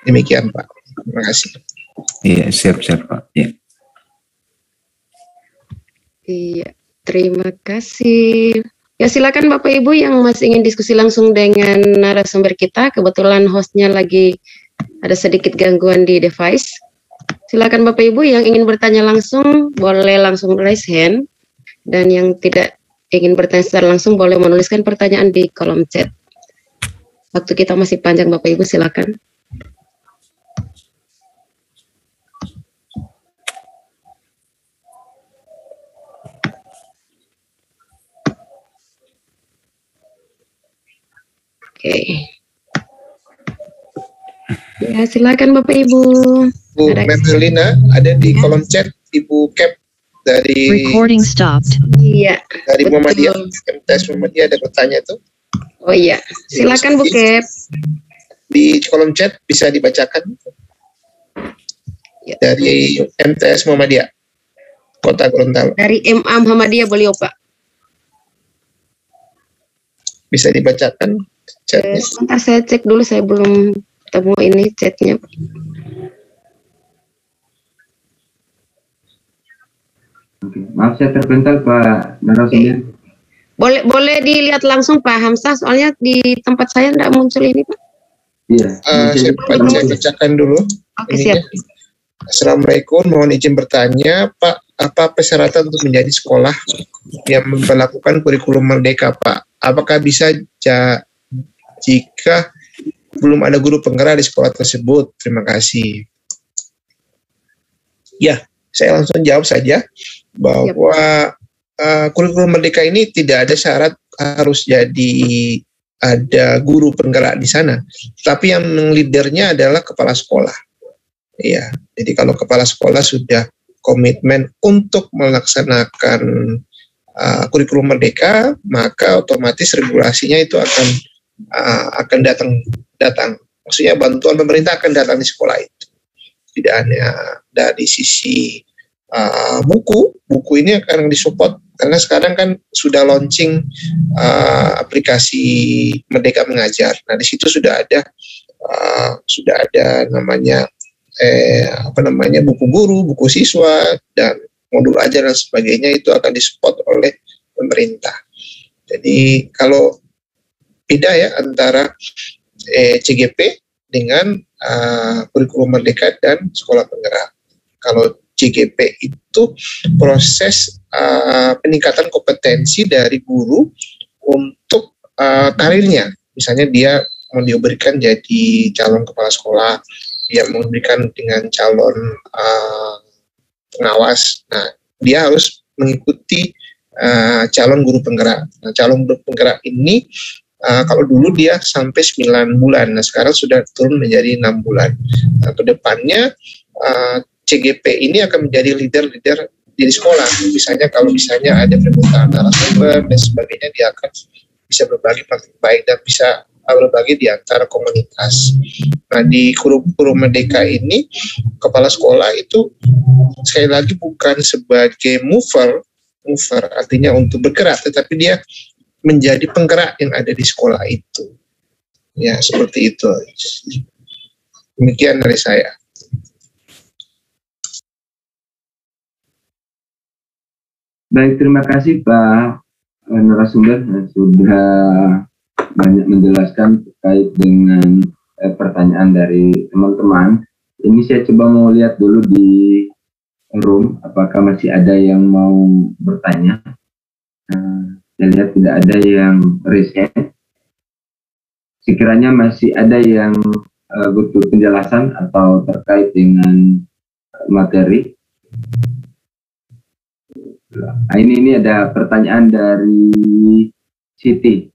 Demikian Pak, terima kasih. Iya, siap Pak. Ya. Iya, terima kasih. Ya silakan Bapak Ibu yang masih ingin diskusi langsung dengan narasumber kita. Kebetulan hostnya lagi ada sedikit gangguan di device. Silakan Bapak Ibu yang ingin bertanya langsung boleh langsung raise hand, dan yang tidak ingin bertanya secara langsung boleh menuliskan pertanyaan di kolom chat. Waktu kita masih panjang Bapak Ibu, silakan. Oke. Ya, silakan Bapak Ibu. Bu Merlina ada di kolom chat, Ibu Cap dari Recording stopped. Iya. Dari Muhammadiyah, MTS Muhammadiyah ada bertanya tuh. Oh iya, silakan Bu Kep. Di kolom chat bisa dibacakan dari MTS Muhammadiyah Kota Gorontalo. Dari MA Muhammadiyah Beliau Pak. Bisa dibacakan chatnya. Sebentar saya cek dulu, saya belum ketemu ini chatnya. Oke. Maaf saya terpental Pak narasumber. Boleh dilihat langsung Pak Hamzah, soalnya di tempat saya tidak muncul ini Pak. Iya. Saya bacakan dulu. Oke, siap. Assalamualaikum, mohon izin bertanya Pak, apa persyaratan untuk menjadi sekolah yang memperlakukan kurikulum merdeka Pak? Apakah bisa jika belum ada guru penggerak di sekolah tersebut? Terima kasih. Ya, saya langsung jawab saja bahwa kurikulum merdeka ini tidak ada syarat harus jadi ada guru penggerak di sana, tapi yang leadernya adalah kepala sekolah. Ya, jadi kalau kepala sekolah sudah komitmen untuk melaksanakan kurikulum merdeka, maka otomatis regulasinya itu akan datang. Maksudnya bantuan pemerintah akan datang di sekolah itu. Tidak hanya dari sisi buku ini akan disupport karena sekarang kan sudah launching aplikasi Merdeka Mengajar. Nah di situ sudah ada namanya buku guru, buku siswa dan modul ajar dan sebagainya itu akan disupport oleh pemerintah. Jadi kalau beda ya antara CGP dengan kurikulum merdeka dan sekolah penggerak. Kalau CGP itu proses peningkatan kompetensi dari guru untuk karirnya. Misalnya dia mau diberikan jadi calon kepala sekolah, dia mau diberikan dengan calon pengawas. Nah, dia harus mengikuti calon guru penggerak. Nah, calon guru penggerak ini kalau dulu dia sampai 9 bulan, nah sekarang sudah turun menjadi 6 bulan. Nah, kedepannya CGP ini akan menjadi leader di sekolah. Misalnya kalau ada permintaan narasumber dan sebagainya, dia akan bisa berbagi praktik baik dan bisa berbagi di antara komunitas. Nah di kurikulum merdeka ini kepala sekolah itu sekali lagi bukan sebagai mover artinya untuk bergerak, tetapi dia menjadi penggerak yang ada di sekolah itu. Ya seperti itu. Demikian dari saya. Baik, terima kasih Pak narasumber sudah banyak menjelaskan terkait dengan pertanyaan dari teman-teman. Ini saya coba mau lihat dulu di room apakah masih ada yang mau bertanya. Saya lihat tidak ada yang raise hand. Sekiranya masih ada yang butuh penjelasan atau terkait dengan materi. Nah, ini ada pertanyaan dari Siti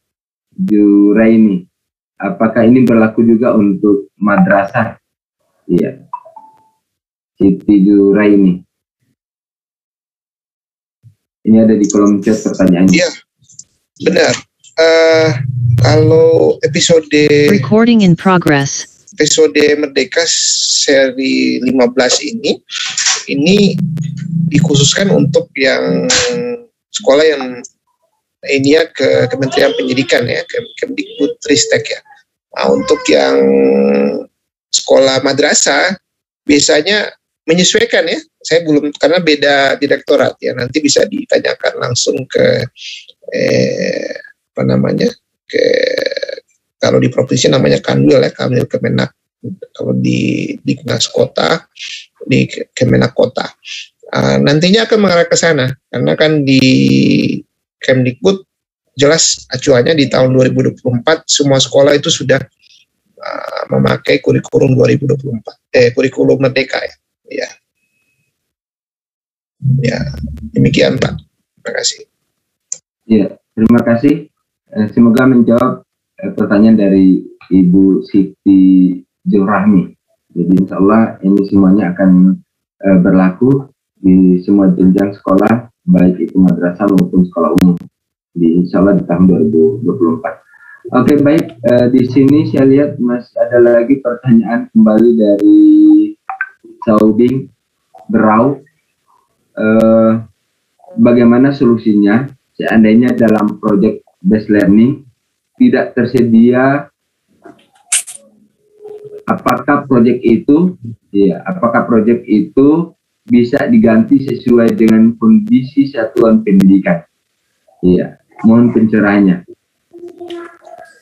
Juraini. Apakah ini berlaku juga untuk madrasah? Iya. Siti Juraini. Ini ada di kolom chat pertanyaannya. Iya, benar. Kalau episode Recording in progress. Episode Merdeka seri 15 ini dikhususkan untuk yang sekolah yang ini ya ke Kementerian Pendidikan ya, Kemdikbudristek ya. Nah, untuk yang sekolah madrasah biasanya menyesuaikan ya. Saya belum, karena beda direktorat ya. Nanti bisa ditanyakan langsung ke kalau di provinsi namanya Kanwil ya, Kanwil Kemenak. Kalau di Dinas Kota, di Kemenak Kota. Nantinya akan mengarah ke sana, karena kan di Kemdikbud jelas acuannya di tahun 2024 semua sekolah itu sudah memakai kurikulum 2024, kurikulum merdeka ya. Ya, demikian Pak. Terima kasih. Ya, terima kasih. Semoga menjawab pertanyaan dari Ibu Siti Jurahmi. Jadi insya Allah ini semuanya akan berlaku di semua jenjang sekolah, baik itu madrasah maupun sekolah umum. Insya Allah di tahun 2024. Oke, baik. Di sini saya lihat masih ada lagi pertanyaan kembali dari Sauding Berau. Bagaimana solusinya seandainya dalam project based learning tidak tersedia, apakah project itu bisa diganti sesuai dengan kondisi satuan pendidikan? Iya, mohon pencerahannya.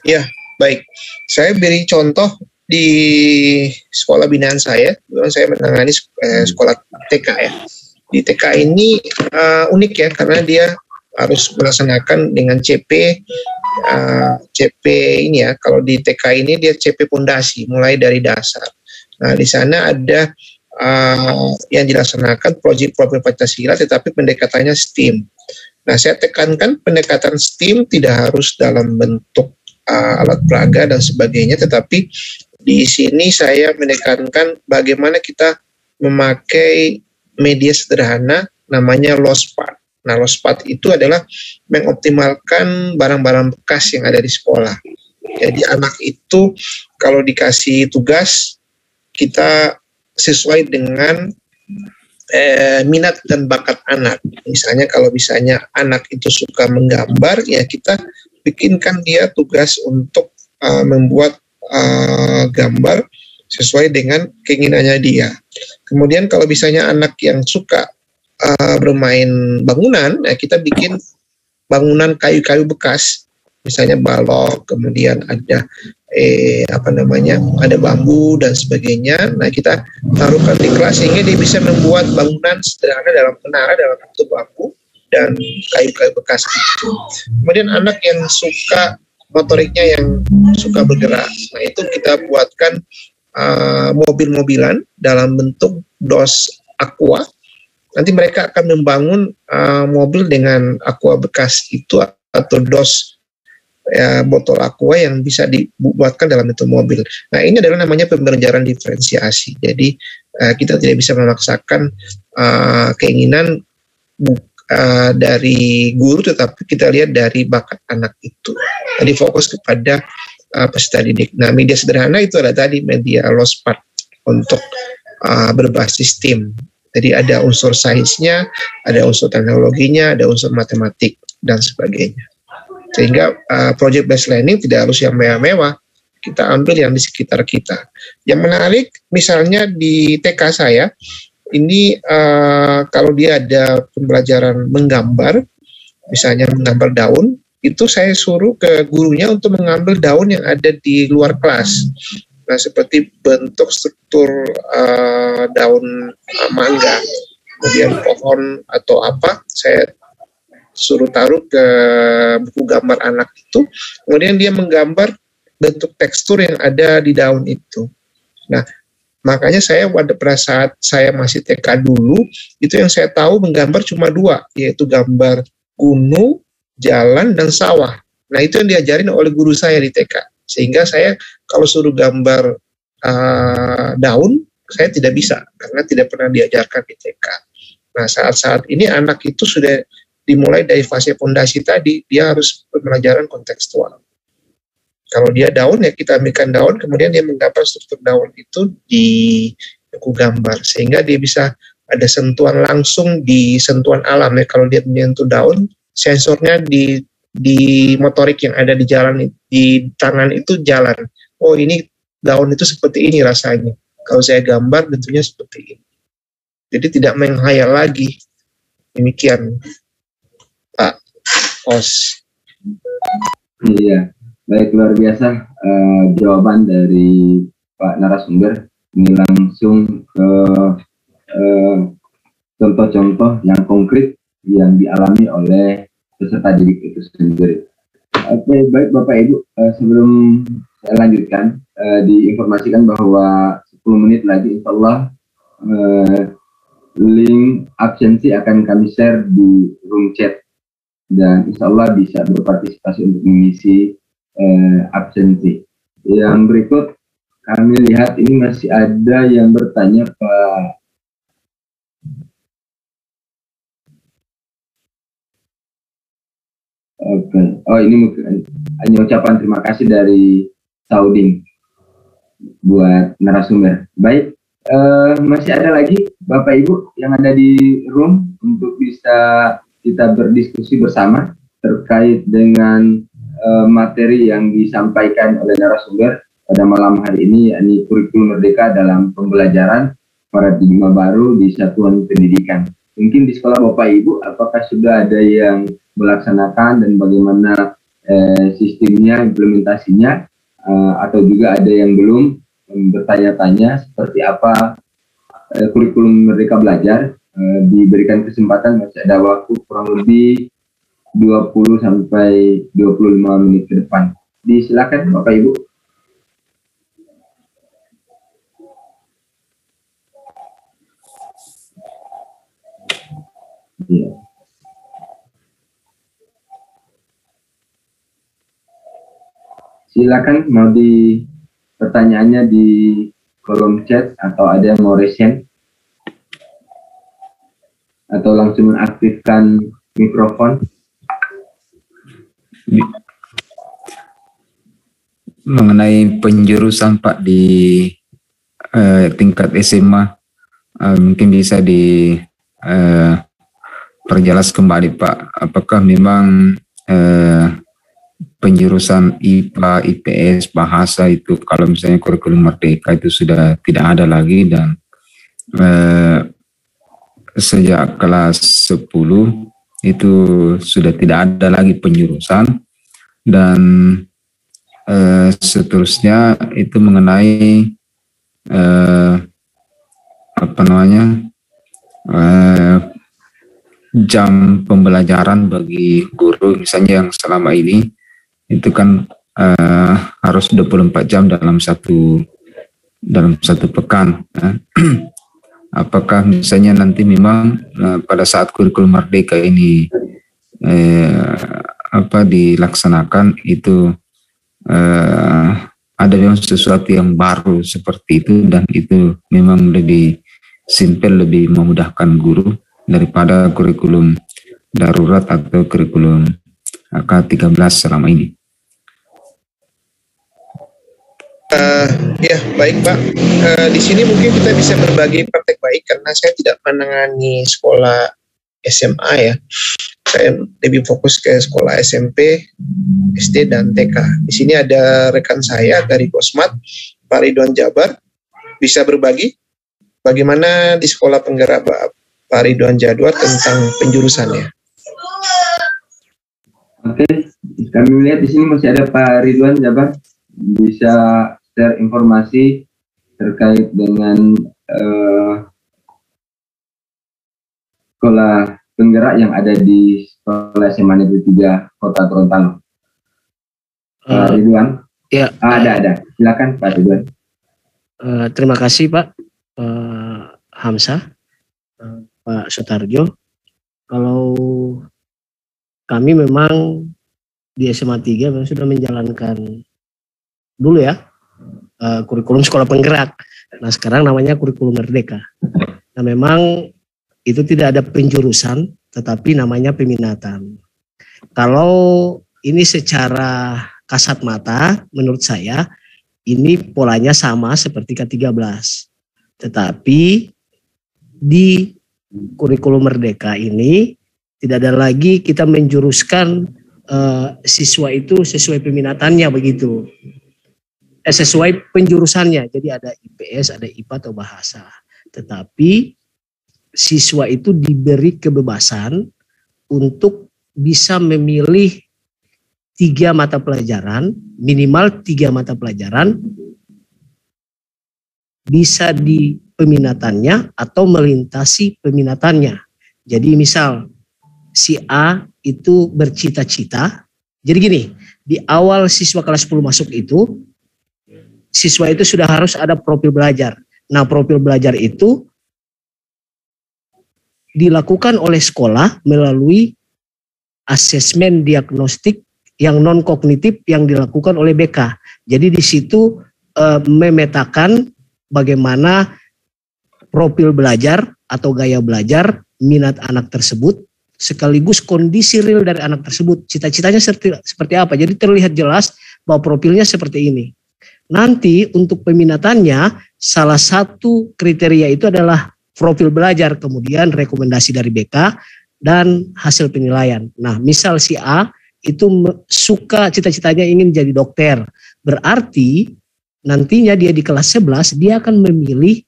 Ya, baik. Saya beri contoh di sekolah binaan saya. Saya menangani sekolah TK ya. Di TK ini unik ya, karena dia harus melaksanakan dengan CP ini ya. Kalau di TK ini dia CP pondasi, mulai dari dasar. Nah, di sana ada yang dilaksanakan proyek-proyek Pancasila, tetapi pendekatannya STEAM. Nah, saya tekankan pendekatan STEAM tidak harus dalam bentuk alat peraga dan sebagainya, tetapi di sini saya menekankan bagaimana kita memakai media sederhana namanya Lostpad. Nah, Lostpad itu adalah mengoptimalkan barang-barang bekas yang ada di sekolah. Jadi anak itu kalau dikasih tugas, kita sesuai dengan minat dan bakat anak. Misalnya kalau misalnya anak itu suka menggambar, ya kita bikinkan dia tugas untuk membuat gambar sesuai dengan keinginannya dia. Kemudian kalau misalnya anak yang suka bermain bangunan, ya kita bikin bangunan kayu-kayu bekas, misalnya balok, kemudian ada ada bambu dan sebagainya. Nah, kita taruhkan di kelas sehingga dia bisa membuat bangunan sederhana dalam menara dalam bentuk bambu dan kayu-kayu bekas itu. Kemudian anak yang suka motoriknya yang suka bergerak, nah itu kita buatkan mobil-mobilan dalam bentuk dos aqua. Nanti mereka akan membangun mobil dengan aqua bekas itu atau dos botol aqua yang bisa dibuatkan dalam bentuk mobil. Nah, ini adalah namanya pembelajaran diferensiasi. Jadi kita tidak bisa memaksakan keinginan dari guru, tetapi kita lihat dari bakat anak itu. Jadi fokus kepada peserta didik. Nah, media sederhana itu adalah tadi media Lostpad untuk berbasis STEAM. Jadi ada unsur sainsnya, ada unsur teknologinya, ada unsur matematik dan sebagainya. Sehingga project based learning tidak harus yang mewah-mewah, kita ambil yang di sekitar kita. Yang menarik misalnya di TK saya ini kalau dia ada pembelajaran menggambar, misalnya menggambar daun, itu saya suruh ke gurunya untuk mengambil daun yang ada di luar kelas. Nah, seperti bentuk struktur daun mangga, kemudian pohon atau apa, saya suruh taruh ke buku gambar anak itu, kemudian dia menggambar bentuk tekstur yang ada di daun itu. Nah, makanya saya pada saat saya masih TK dulu, itu yang saya tahu menggambar cuma 2, yaitu gambar gunung, jalan, dan sawah. Nah, itu yang diajarin oleh guru saya di TK. Sehingga saya kalau suruh gambar daun, saya tidak bisa, karena tidak pernah diajarkan di TK. Nah, saat-saat ini anak itu sudah dimulai dari fase fondasi tadi, dia harus pembelajaran kontekstual. Kalau dia daun, ya kita ambilkan daun, kemudian dia menggambar struktur daun itu di buku gambar, sehingga dia bisa ada sentuhan langsung di sentuhan alam. Ya, kalau dia menyentuh daun, sensornya di motorik yang ada di jalan, di tangan itu jalan. Oh, ini daun itu seperti ini rasanya. Kalau saya gambar, bentuknya seperti ini. Jadi tidak menghayal lagi. Demikian, Pak Os. Iya. Baik, luar biasa jawaban dari Pak narasumber. Ini langsung ke contoh-contoh yang konkret yang dialami oleh peserta didik itu sendiri. Oke, baik Bapak Ibu, sebelum saya lanjutkan, diinformasikan bahwa 10 menit lagi insya Allah link absensi akan kami share di room chat, dan insya Allah bisa berpartisipasi untuk mengisi absensi. Yang berikut kami lihat ini masih ada yang bertanya, Pak. Oke. Oh, ini mungkin hanya ucapan terima kasih dari Sauding buat narasumber. Baik, masih ada lagi Bapak Ibu yang ada di room untuk bisa kita berdiskusi bersama terkait dengan materi yang disampaikan oleh narasumber pada malam hari ini, yakni kurikulum merdeka dalam pembelajaran paradigma baru di satuan pendidikan. Mungkin di sekolah Bapak Ibu, apakah sudah ada yang melaksanakan dan bagaimana sistemnya, implementasinya, atau juga ada yang belum bertanya-tanya seperti apa kurikulum Merdeka Belajar. Diberikan kesempatan, masih ada waktu kurang lebih 20 sampai 25 menit ke depan. Disilakan Bapak Ibu. Ya. Silakan, mau di pertanyaannya di kolom chat atau ada yang mau resen atau langsung mengaktifkan mikrofon. Mengenai penjurusan Pak di tingkat SMA, mungkin bisa perjelas kembali Pak, apakah memang penjurusan IPA, IPS, bahasa itu kalau misalnya kurikulum merdeka itu sudah tidak ada lagi, dan sejak kelas 10 itu sudah tidak ada lagi penjurusan, dan seterusnya itu mengenai jam pembelajaran bagi guru misalnya yang selama ini itu kan harus 24 jam dalam satu pekan. Apakah misalnya nanti memang pada saat kurikulum merdeka ini dilaksanakan itu ada memang sesuatu yang baru seperti itu, dan itu memang lebih simpel, lebih memudahkan guru daripada kurikulum darurat atau kurikulum K13 selama ini. Ya, baik Pak. Di sini mungkin kita bisa berbagi praktek baik karena saya tidak menangani sekolah SMA ya. Saya lebih fokus ke sekolah SMP, SD, dan TK. Di sini ada rekan saya dari Kosmat, Pak Ridwan Jabar. Bisa berbagi bagaimana di sekolah penggerak Pak Ridwan Jabar tentang penjurusannya. Oke, kami melihat di sini masih ada Pak Ridwan Jabar, bisa share informasi terkait dengan sekolah penggerak yang ada di sekolah SMA Negeri 3 Kota Gorontalo. Pak Ridwan? Ya. Ada. Silakan Pak Ridwan. Terima kasih Pak Hamzah, Pak Sutarjo. Kalau kami memang di SMA 3 memang sudah menjalankan dulu ya kurikulum sekolah penggerak. Nah sekarang namanya kurikulum merdeka. Nah memang itu tidak ada penjurusan, tetapi namanya peminatan. Kalau ini secara kasat mata, menurut saya ini polanya sama seperti K13. Tetapi di kurikulum merdeka ini tidak ada lagi kita menjuruskan siswa itu sesuai peminatannya begitu. Sesuai penjurusannya. Jadi ada IPS, ada IPA atau bahasa. Tetapi siswa itu diberi kebebasan untuk bisa memilih 3 mata pelajaran, minimal 3 mata pelajaran, bisa di peminatannya atau melintasi peminatannya. Jadi misal si A itu bercita-cita, jadi gini, di awal siswa kelas 10 masuk itu, siswa itu sudah harus ada profil belajar. Nah profil belajar itu dilakukan oleh sekolah melalui asesmen diagnostik yang non kognitif yang dilakukan oleh BK. Jadi di situ memetakan bagaimana profil belajar atau gaya belajar minat anak tersebut sekaligus kondisi real dari anak tersebut. Cita-citanya seperti apa. Jadi terlihat jelas bahwa profilnya seperti ini. Nanti untuk peminatannya salah satu kriteria itu adalah profil belajar, kemudian rekomendasi dari BK dan hasil penilaian. Nah, misal si A itu suka cita-citanya ingin jadi dokter. Berarti nantinya dia di kelas 11 dia akan memilih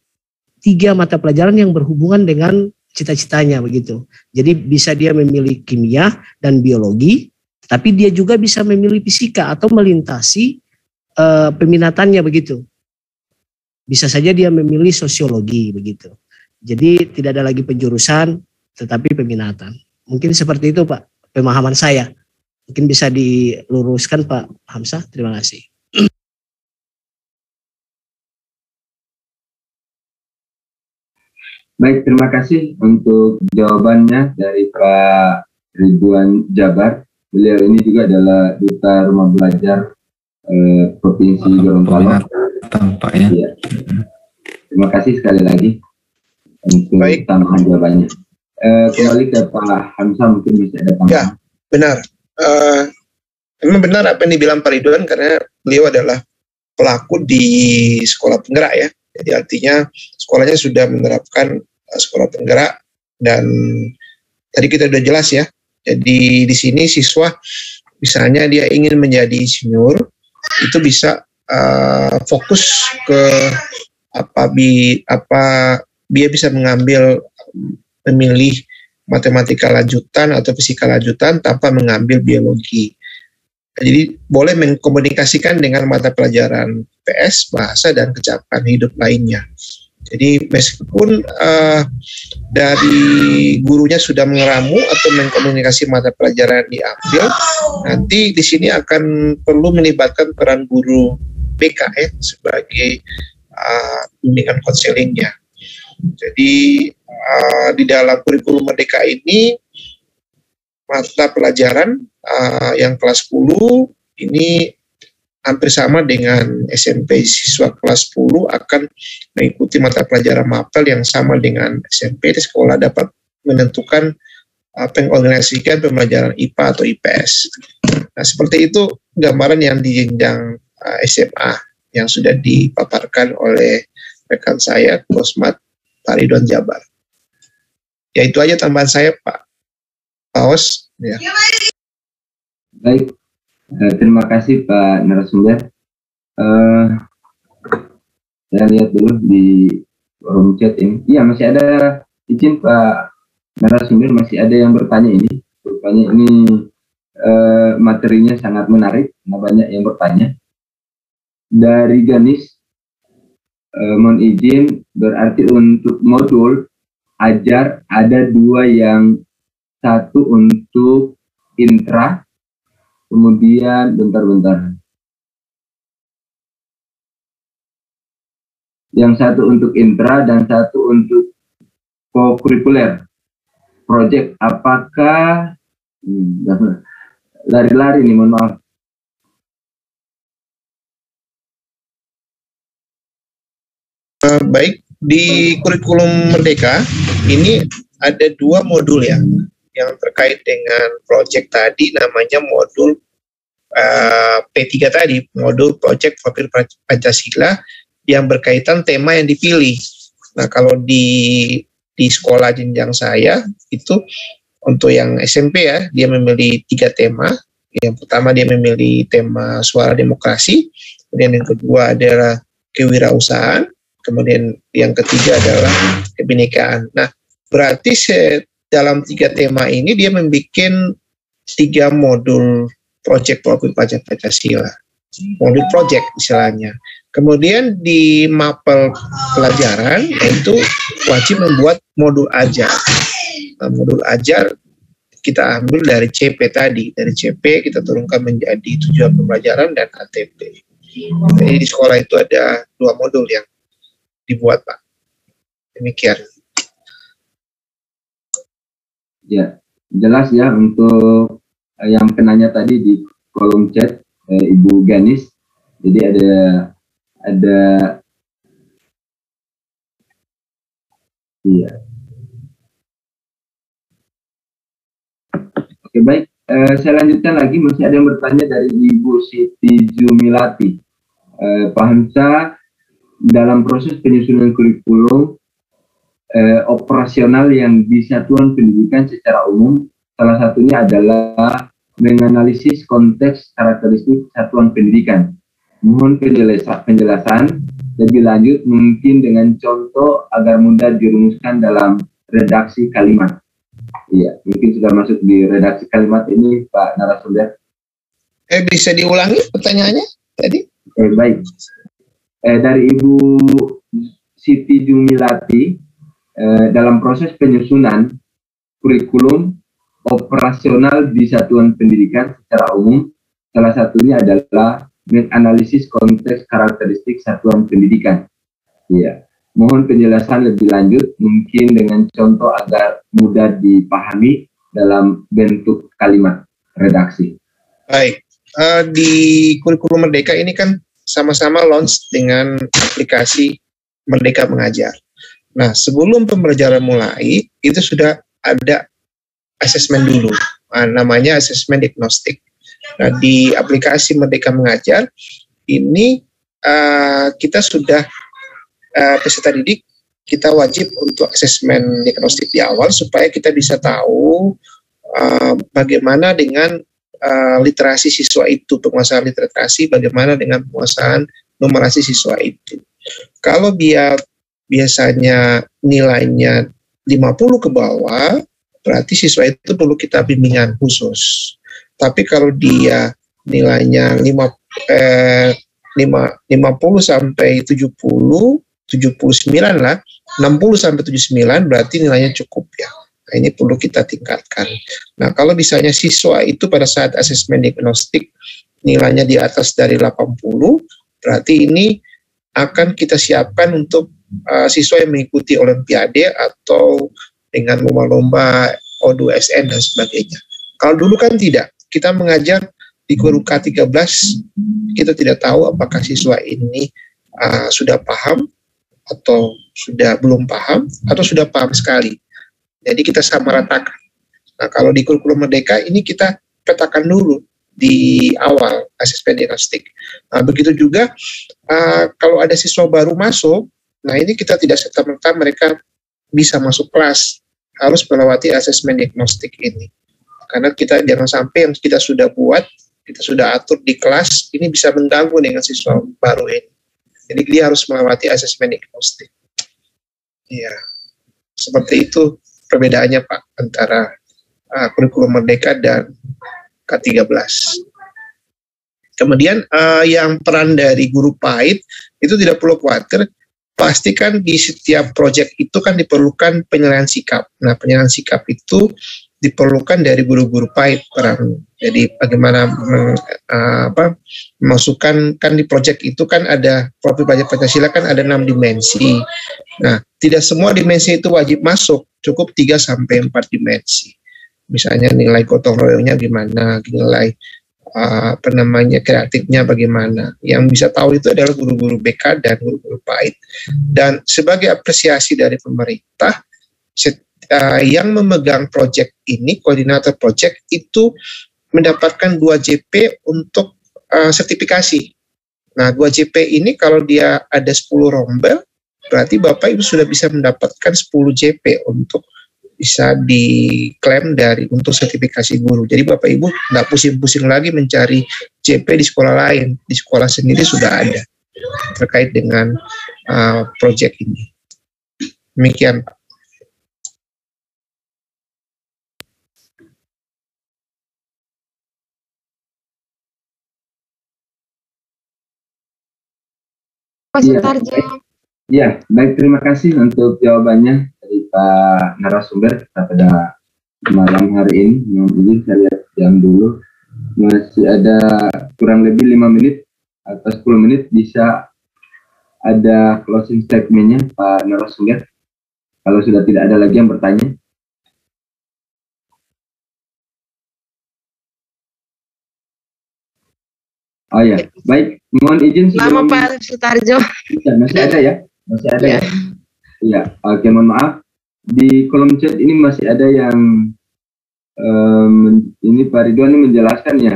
3 mata pelajaran yang berhubungan dengan cita-citanya begitu. Jadi bisa dia memilih kimia dan biologi, tapi dia juga bisa memilih fisika atau melintasi peminatannya begitu. Bisa saja dia memilih sosiologi begitu. Jadi tidak ada lagi penjurusan tetapi peminatan. Mungkin seperti itu Pak pemahaman saya. Mungkin bisa diluruskan Pak Hamzah. Terima kasih. Baik, terima kasih untuk jawabannya dari Pak Ridwan Jabar. Beliau ini juga adalah Duta Rumah Belajar Provinsi Gorontalo. Ya. Terima kasih sekali lagi untuk tambahan jawabannya. Kembali ke Pak Hamzah, mungkin bisa ada tambahan. Ya, benar. Memang benar apa yang dibilang Pak Ridwan, karena beliau adalah pelaku di sekolah penggerak ya. Jadi artinya sekolahnya sudah menerapkan sekolah penggerak, dan tadi kita udah jelas ya. Jadi di sini siswa misalnya dia ingin menjadi insinyur, itu bisa fokus ke dia bisa memilih matematika lanjutan atau fisika lanjutan tanpa mengambil biologi. Jadi boleh mengkomunikasikan dengan mata pelajaran PS, bahasa, dan kecapakan hidup lainnya. Jadi meskipun dari gurunya sudah mengeramu atau mengkomunikasi mata pelajaran diambil, nanti di sini akan perlu melibatkan peran guru BK ya, sebagai bimbingan konselingnya. Jadi di dalam kurikulum Merdeka ini mata pelajaran yang kelas 10 ini hampir sama dengan SMP. Siswa kelas 10 akan mengikuti mata pelajaran mapel yang sama dengan SMP. Di sekolah dapat menentukan pengorganisasikan pembelajaran IPA atau IPS. Nah, seperti itu gambaran yang di jenjang SMA yang sudah dipaparkan oleh rekan saya, Kosmat Pak Ridwan Jabar. Ya, itu aja tambahan saya, Pak Paus. Ya. Baik, terima kasih Pak narasumber. Saya lihat dulu di forum chat ini. Iya, masih ada, izin Pak narasumber, masih ada yang bertanya ini. Rupanya ini materinya sangat menarik, banyak yang bertanya. Dari Ganis, mohon izin, berarti untuk modul ajar ada 2, yang satu untuk intra, kemudian bentar. Yang satu untuk intra dan satu untuk co-curricular project. Apakah lari-lari nih, mohon maaf. Baik, di kurikulum Merdeka ini ada 2 modul ya, yang terkait dengan project tadi, namanya modul P3 tadi, modul project Profil Pancasila, yang berkaitan tema yang dipilih. Nah, kalau di sekolah jenjang saya itu untuk yang SMP ya, dia memilih 3 tema. Yang pertama dia memilih tema suara demokrasi, kemudian yang kedua adalah kewirausahaan, kemudian yang ketiga adalah kebinekaan. Nah, berarti dalam 3 tema ini dia membuat 3 modul project Profil Pancasila, modul project istilahnya. Kemudian di mapel pelajaran itu wajib membuat modul ajar. Nah, modul ajar kita ambil dari CP tadi, dari CP kita turunkan menjadi tujuan pembelajaran dan ATP. Jadi di sekolah itu ada 2 modul yang dibuat, Pak. Demikian. Ya, jelas ya untuk yang penanya tadi di kolom chat, Ibu Ganis. Jadi iya. baik. Saya lanjutkan lagi, masih ada yang bertanya dari Ibu Siti Jumilati. Pak Hamzah, dalam proses penyusunan kurikulum operasional yang di satuan pendidikan secara umum, salah satunya adalah menganalisis konteks karakteristik satuan pendidikan. Mohon penjelasan lebih lanjut mungkin dengan contoh agar mudah dirumuskan dalam redaksi kalimat. Iya, mungkin sudah masuk di redaksi kalimat ini Pak narasumber. Bisa diulangi pertanyaannya tadi? Baik. Dari Ibu Siti Jumilati, dalam proses penyusunan kurikulum operasional di satuan pendidikan secara umum, salah satunya adalah menganalisis konteks karakteristik satuan pendidikan. Iya. Mohon penjelasan lebih lanjut, mungkin dengan contoh agar mudah dipahami dalam bentuk kalimat redaksi. Baik, di kurikulum Merdeka ini kan sama-sama launch dengan aplikasi Merdeka Mengajar. Nah, sebelum pembelajaran mulai, itu sudah ada asesmen dulu, namanya asesmen diagnostik. Nah, di aplikasi Merdeka Mengajar, ini kita sudah peserta didik, kita wajib untuk asesmen diagnostik di awal supaya kita bisa tahu bagaimana dengan literasi siswa itu, penguasaan literasi, bagaimana dengan penguasaan numerasi siswa itu. Kalau dia biasanya nilainya 50 ke bawah, berarti siswa itu perlu kita bimbingan khusus. Tapi kalau dia nilainya 50 sampai 70, 79 lah, 60 sampai 79 berarti nilainya cukup ya. Nah, ini perlu kita tingkatkan. Nah, kalau misalnya siswa itu pada saat asesmen diagnostik nilainya di atas dari 80, berarti ini akan kita siapkan untuk siswa yang mengikuti olimpiade atau dengan lomba-lomba O2SN dan sebagainya. Kalau dulu kan tidak, kita mengajar di guru K13, kita tidak tahu apakah siswa ini sudah paham atau sudah belum paham, atau sudah paham sekali. Jadi kita samaratakan. Nah, kalau di kurikulum Merdeka ini kita petakan dulu di awal asesmen diagnostik. Nah, begitu juga kalau ada siswa baru masuk, nah ini kita tidak serta-merta mereka bisa masuk kelas, harus melewati asesmen diagnostik ini. Karena kita jangan sampai yang kita sudah buat, kita sudah atur di kelas, ini bisa mengganggu dengan siswa baru ini. Jadi dia harus melewati asesmen diagnostik. Iya, seperti itu perbedaannya Pak antara kurikulum Merdeka dan K13. Kemudian yang peran dari guru PAID itu tidak perlu khawatir. Pastikan di setiap proyek itu kan diperlukan penyerahan sikap. Nah, penyerahan sikap itu diperlukan dari guru-guru PAID peran. Jadi bagaimana memasukkan, kan di proyek itu kan ada profil pelajar Pancasila kan ada 6 dimensi. Nah, tidak semua dimensi itu wajib masuk, cukup 3 sampai 4 dimensi. Misalnya nilai gotong royongnya gimana, nilai kreatifnya bagaimana. Yang bisa tahu itu adalah guru-guru BK dan guru-guru PAID. Dan sebagai apresiasi dari pemerintah, yang memegang proyek ini, koordinator proyek itu mendapatkan 2 JP untuk sertifikasi. Nah, 2 JP ini kalau dia ada 10 rombel, berarti Bapak Ibu sudah bisa mendapatkan 10 JP untuk bisa diklaim untuk sertifikasi guru. Jadi Bapak Ibu nggak pusing-pusing lagi mencari JP di sekolah lain, di sekolah sendiri sudah ada terkait dengan proyek ini. Demikian Pak. Pak Sutarjo. Ya, baik, terima kasih untuk jawabannya dari Pak narasumber pada malam hari ini. Mohon izin saya lihat jam dulu. Masih ada kurang lebih 5 menit atau 10 menit, bisa ada closing statement-nya Pak narasumber. Kalau sudah tidak ada lagi yang bertanya. Oh ya, baik. Mohon izin sebelum... Lama Pak Sutarjo. Masih ada ya? Masih ada ya? Iya, oke, mohon maaf. Di kolom chat ini masih ada yang Ini Pak Ridwan ini menjelaskan ya.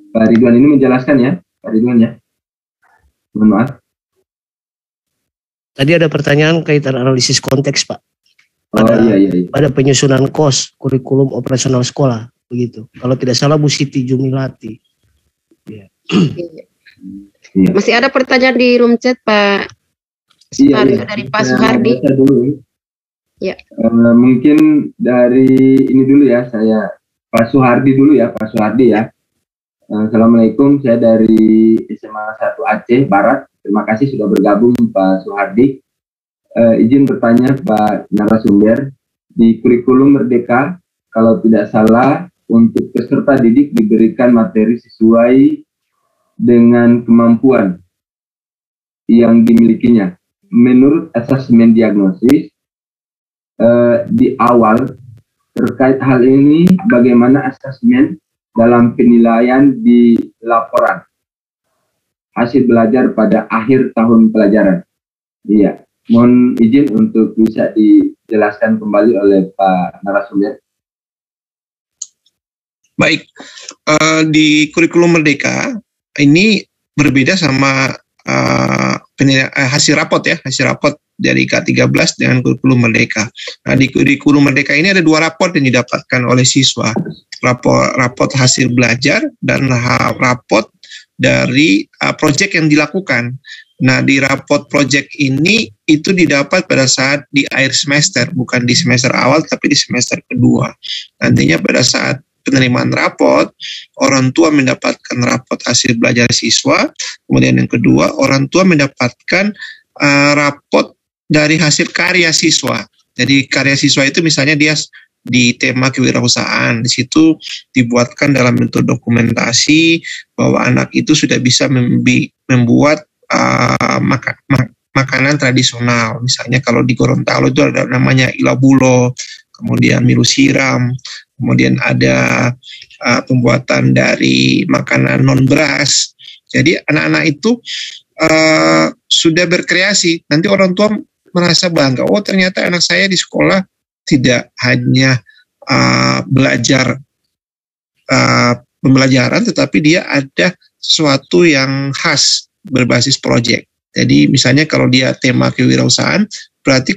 Pak Ridwan ini menjelaskan ya, Pak Ridwan ya. Mohon maaf. Tadi ada pertanyaan kaitan analisis konteks, Pak. Iya. Pada penyusunan KOS, kurikulum operasional sekolah, begitu. Kalau tidak salah Bu Siti Jumilati. Ya. Masih ada pertanyaan di room chat, Pak. Iya. Dari Pak Suhardi. Ya. Mungkin dari ini dulu ya, saya Pak Suhardi dulu ya, Pak Suhardi ya. Assalamualaikum, saya dari SMA 1 Aceh Barat. Terima kasih sudah bergabung Pak Suhardi. Izin bertanya Pak narasumber, di kurikulum Merdeka, kalau tidak salah, untuk peserta didik diberikan materi sesuai dengan kemampuan yang dimilikinya. Menurut asesmen diagnosis, di awal terkait hal ini, bagaimana asesmen dalam penilaian di laporan hasil belajar pada akhir tahun pelajaran? Iya, mohon izin untuk bisa dijelaskan kembali oleh Pak narasumber. Baik, di kurikulum Merdeka ini berbeda sama hasil rapot ya, hasil rapot dari K13 dengan kurikulum Merdeka. Nah, di kurikulum Merdeka ini ada 2 raport yang didapatkan oleh siswa. Raport hasil belajar dan raport dari proyek yang dilakukan. Nah, di raport proyek ini itu didapat pada saat di akhir semester, bukan di semester awal tapi di semester kedua. Nantinya pada saat penerimaan raport, orang tua mendapatkan raport hasil belajar siswa, kemudian yang kedua, orang tua mendapatkan raport dari hasil karya siswa. Jadi karya siswa itu misalnya dia di tema kewirausahaan, di situ dibuatkan dalam bentuk dokumentasi bahwa anak itu sudah bisa membuat makanan tradisional. Misalnya kalau di Gorontalo itu ada namanya ilabulo, kemudian milu siram, kemudian ada pembuatan dari makanan non beras. Jadi anak-anak itu sudah berkreasi. Nanti orang tua merasa bangga, oh ternyata anak saya di sekolah tidak hanya belajar pembelajaran, tetapi dia ada sesuatu yang khas berbasis proyek. Jadi misalnya kalau dia tema kewirausahaan, berarti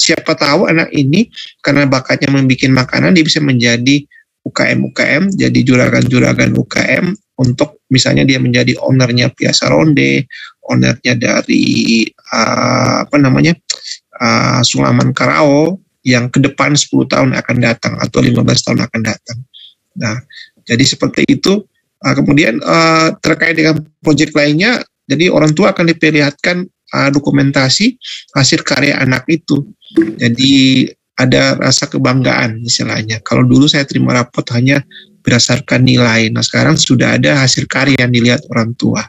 siapa tahu anak ini karena bakatnya membuat makanan, dia bisa menjadi UKM, jadi juragan-juragan UKM untuk misalnya dia menjadi ownernya Piasa Ronde, ownernya dari Sulaman Karao yang ke depan 10 tahun akan datang atau 15 tahun akan datang. Nah, jadi seperti itu. Kemudian terkait dengan proyek lainnya, jadi orang tua akan diperlihatkan dokumentasi hasil karya anak itu. Jadi ada rasa kebanggaan istilahnya. Kalau dulu saya terima rapot hanya berdasarkan nilai. Nah, sekarang sudah ada hasil karya yang dilihat orang tua.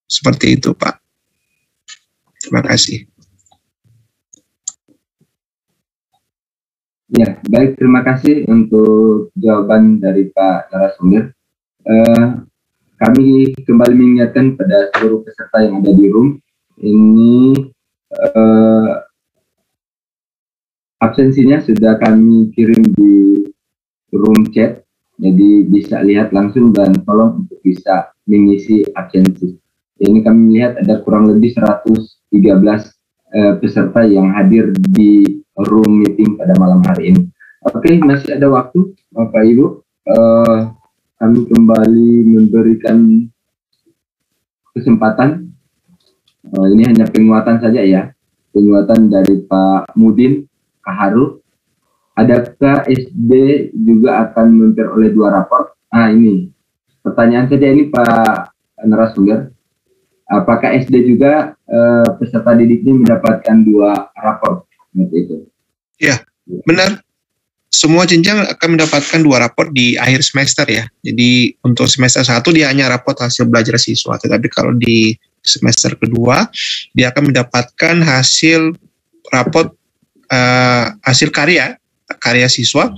Seperti itu, Pak. Terima kasih. Ya, baik. Terima kasih untuk jawaban dari Pak narasumber. Kami kembali mengingatkan pada seluruh peserta yang ada di room, ini absensinya sudah kami kirim di room chat, jadi bisa lihat langsung dan tolong untuk bisa mengisi absensi. Ini kami lihat ada kurang lebih 113 peserta yang hadir di room meeting pada malam hari ini. Oke, masih ada waktu, Bapak Ibu. Kami kembali memberikan kesempatan. Ini hanya penguatan saja ya, penguatan dari Pak Mudin Kaharu. Adakah SD juga akan memperoleh 2 raport? Ini pertanyaan saja ini Pak narasumber. Apakah SD juga peserta didiknya mendapatkan 2 raport? Seperti itu. Ya, benar. Semua jenjang akan mendapatkan 2 raport di akhir semester ya. Jadi untuk semester 1 dia hanya raport hasil belajar siswa. Tetapi kalau di semester kedua dia akan mendapatkan hasil raport hasil karya siswa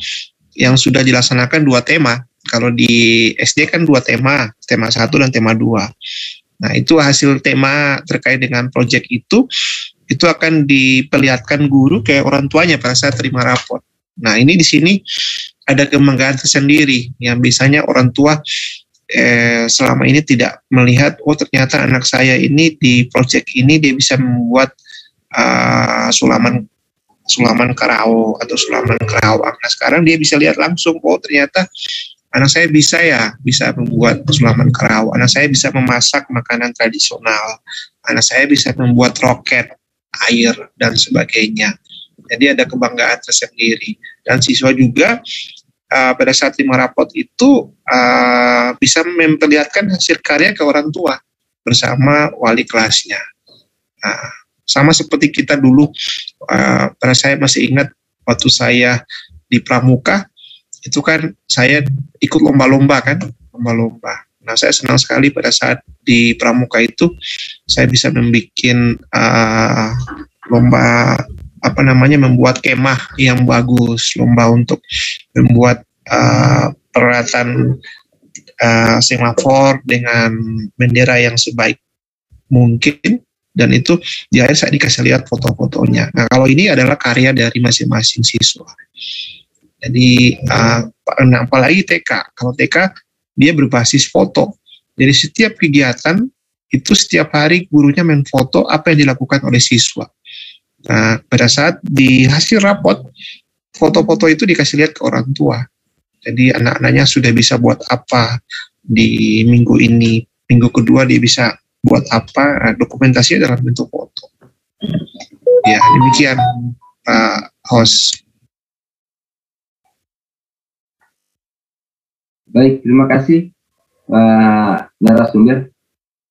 yang sudah dilaksanakan 2 tema. Kalau di SD kan 2 tema 1 dan tema 2. Nah, itu hasil tema terkait dengan proyek itu akan diperlihatkan guru ke orang tuanya pada saat terima raport. Nah, ini di sini ada kebanggaan tersendiri yang biasanya orang tua selama ini tidak melihat, oh ternyata anak saya ini di proyek ini dia bisa membuat sulaman karao atau sulaman kerawang. Nah, sekarang dia bisa lihat langsung, oh ternyata anak saya bisa membuat sulaman kerawang, anak saya bisa memasak makanan tradisional, anak saya bisa membuat roket air dan sebagainya. Jadi ada kebanggaan tersendiri. Dan siswa juga pada saat terima rapot itu bisa memperlihatkan hasil karya ke orang tua bersama wali kelasnya. Nah, sama seperti kita dulu, pada saya masih ingat waktu saya di Pramuka, itu kan saya ikut lomba-lomba. Nah, saya senang sekali pada saat di Pramuka itu saya bisa membuat lomba membuat kemah yang bagus, lomba untuk membuat peralatan semafor dengan bendera yang sebaik mungkin, dan itu di akhir saya dikasih lihat foto-fotonya. Nah, kalau ini adalah karya dari masing-masing siswa. Jadi apalagi TK, kalau TK dia berbasis foto. Jadi setiap kegiatan itu setiap hari gurunya main foto apa yang dilakukan oleh siswa. Nah, pada saat di hasil rapot, foto-foto itu dikasih lihat ke orang tua. Jadi anak-anaknya sudah bisa buat apa di minggu ini, minggu kedua dia bisa buat apa, dokumentasinya dalam bentuk foto. Ya, demikian Pak Host. Baik, terima kasih Pak narasumber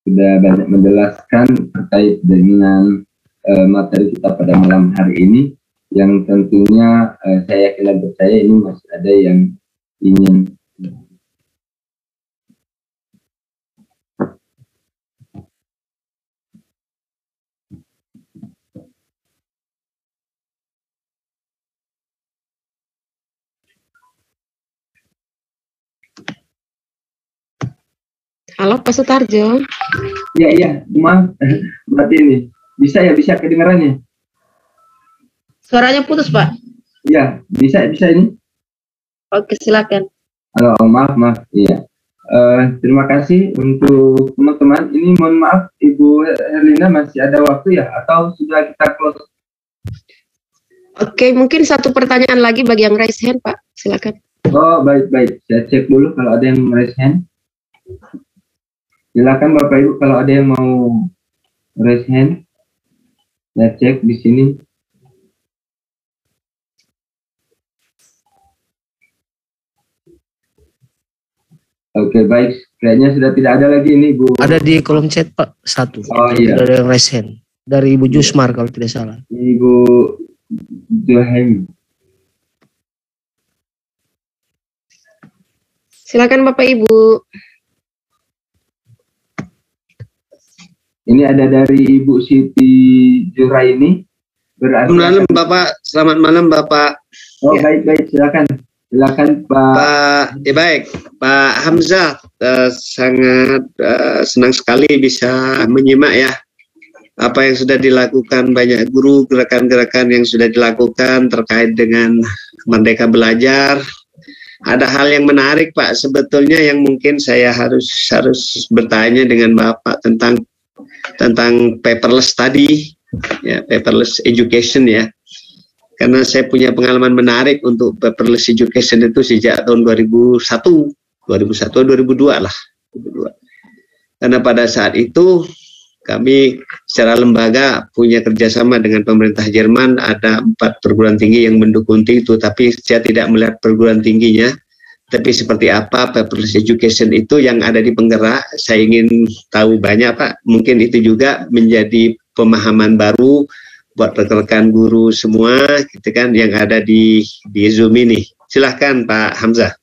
sudah banyak menjelaskan terkait dengan materi kita pada malam hari ini, yang tentunya saya yakin dan percaya ini masih ada yang ingin Halo Pak Sutarjo. Iya, maaf, berarti ini bisa kedengarannya. Suaranya putus Pak. Iya, bisa ini. Oke, silakan. Halo, maaf, iya. Terima kasih untuk teman-teman. Ini mohon maaf, Ibu Herlina masih ada waktu ya, atau sudah kita close? Oke, mungkin satu pertanyaan lagi bagi yang raise hand Pak, silakan. Oh, baik. Saya cek dulu kalau ada yang raise hand. Silakan Bapak Ibu kalau ada yang mau raise hand. Saya cek di sini. Oke, baik. Kayaknya sudah tidak ada lagi ini, Bu. Ada di kolom chat Pak, satu. Oh iya. Ada yang raise hand. Dari Ibu Jusmar kalau tidak salah. Ibu Johem. Silakan Bapak Ibu. Ini ada dari Ibu Siti Juraini. Selamat malam Bapak. Selamat malam Bapak. Oh ya. Baik. Silakan Pak. Baik. Pak Hamzah, sangat senang sekali bisa menyimak ya apa yang sudah dilakukan banyak guru, gerakan-gerakan yang sudah dilakukan terkait dengan Merdeka Belajar. Ada hal yang menarik Pak sebetulnya yang mungkin saya harus bertanya dengan Bapak tentang paperless tadi, ya, paperless education ya. Karena saya punya pengalaman menarik untuk paperless education itu sejak tahun 2001 2002 lah. 2002. Karena pada saat itu kami secara lembaga punya kerjasama dengan pemerintah Jerman, ada 4 perguruan tinggi yang mendukung itu, tapi saya tidak melihat perguruan tingginya. Tapi seperti apa paperless education itu yang ada di Penggerak, saya ingin tahu banyak Pak. Mungkin itu juga menjadi pemahaman baru buat rekan-rekan guru semua gitu kan yang ada di Zoom ini. Silahkan Pak Hamzah.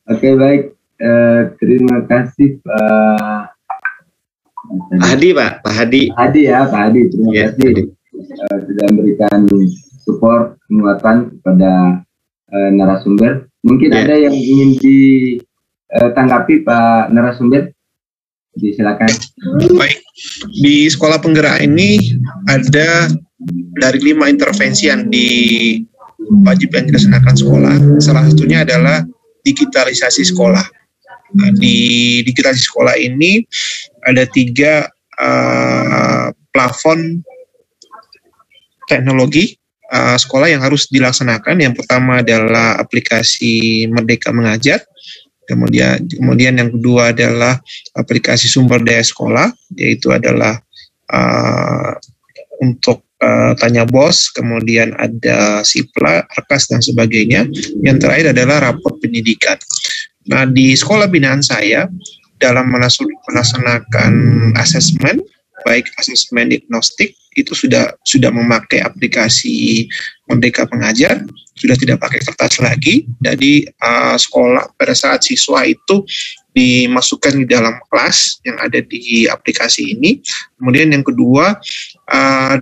Oke, baik. Terima kasih Pak Hadi, Pak Hadi. Pak Hadi. Terima kasih sudah memberikan support, penguatan kepada narasumber. Mungkin ada yang ingin ditanggapi Pak narasumber? Silakan. Baik, di Sekolah Penggerak ini ada dari 5 intervensi yang wajib yang dilaksanakan sekolah, salah satunya adalah digitalisasi sekolah. Nah, di digitalisasi sekolah ini ada 3 plafon teknologi sekolah yang harus dilaksanakan. Yang pertama adalah aplikasi Merdeka Mengajar. Kemudian yang kedua adalah aplikasi sumber daya sekolah, yaitu adalah untuk tanya bos, kemudian ada Sipla, Arkas, dan sebagainya. Yang terakhir adalah rapor pendidikan. Nah, di sekolah binaan saya, dalam melaksanakan asesmen, baik asesmen diagnostik, itu sudah memakai aplikasi Merdeka Mengajar, sudah tidak pakai kertas lagi. Jadi sekolah pada saat siswa itu dimasukkan di dalam kelas yang ada di aplikasi ini. Kemudian yang kedua,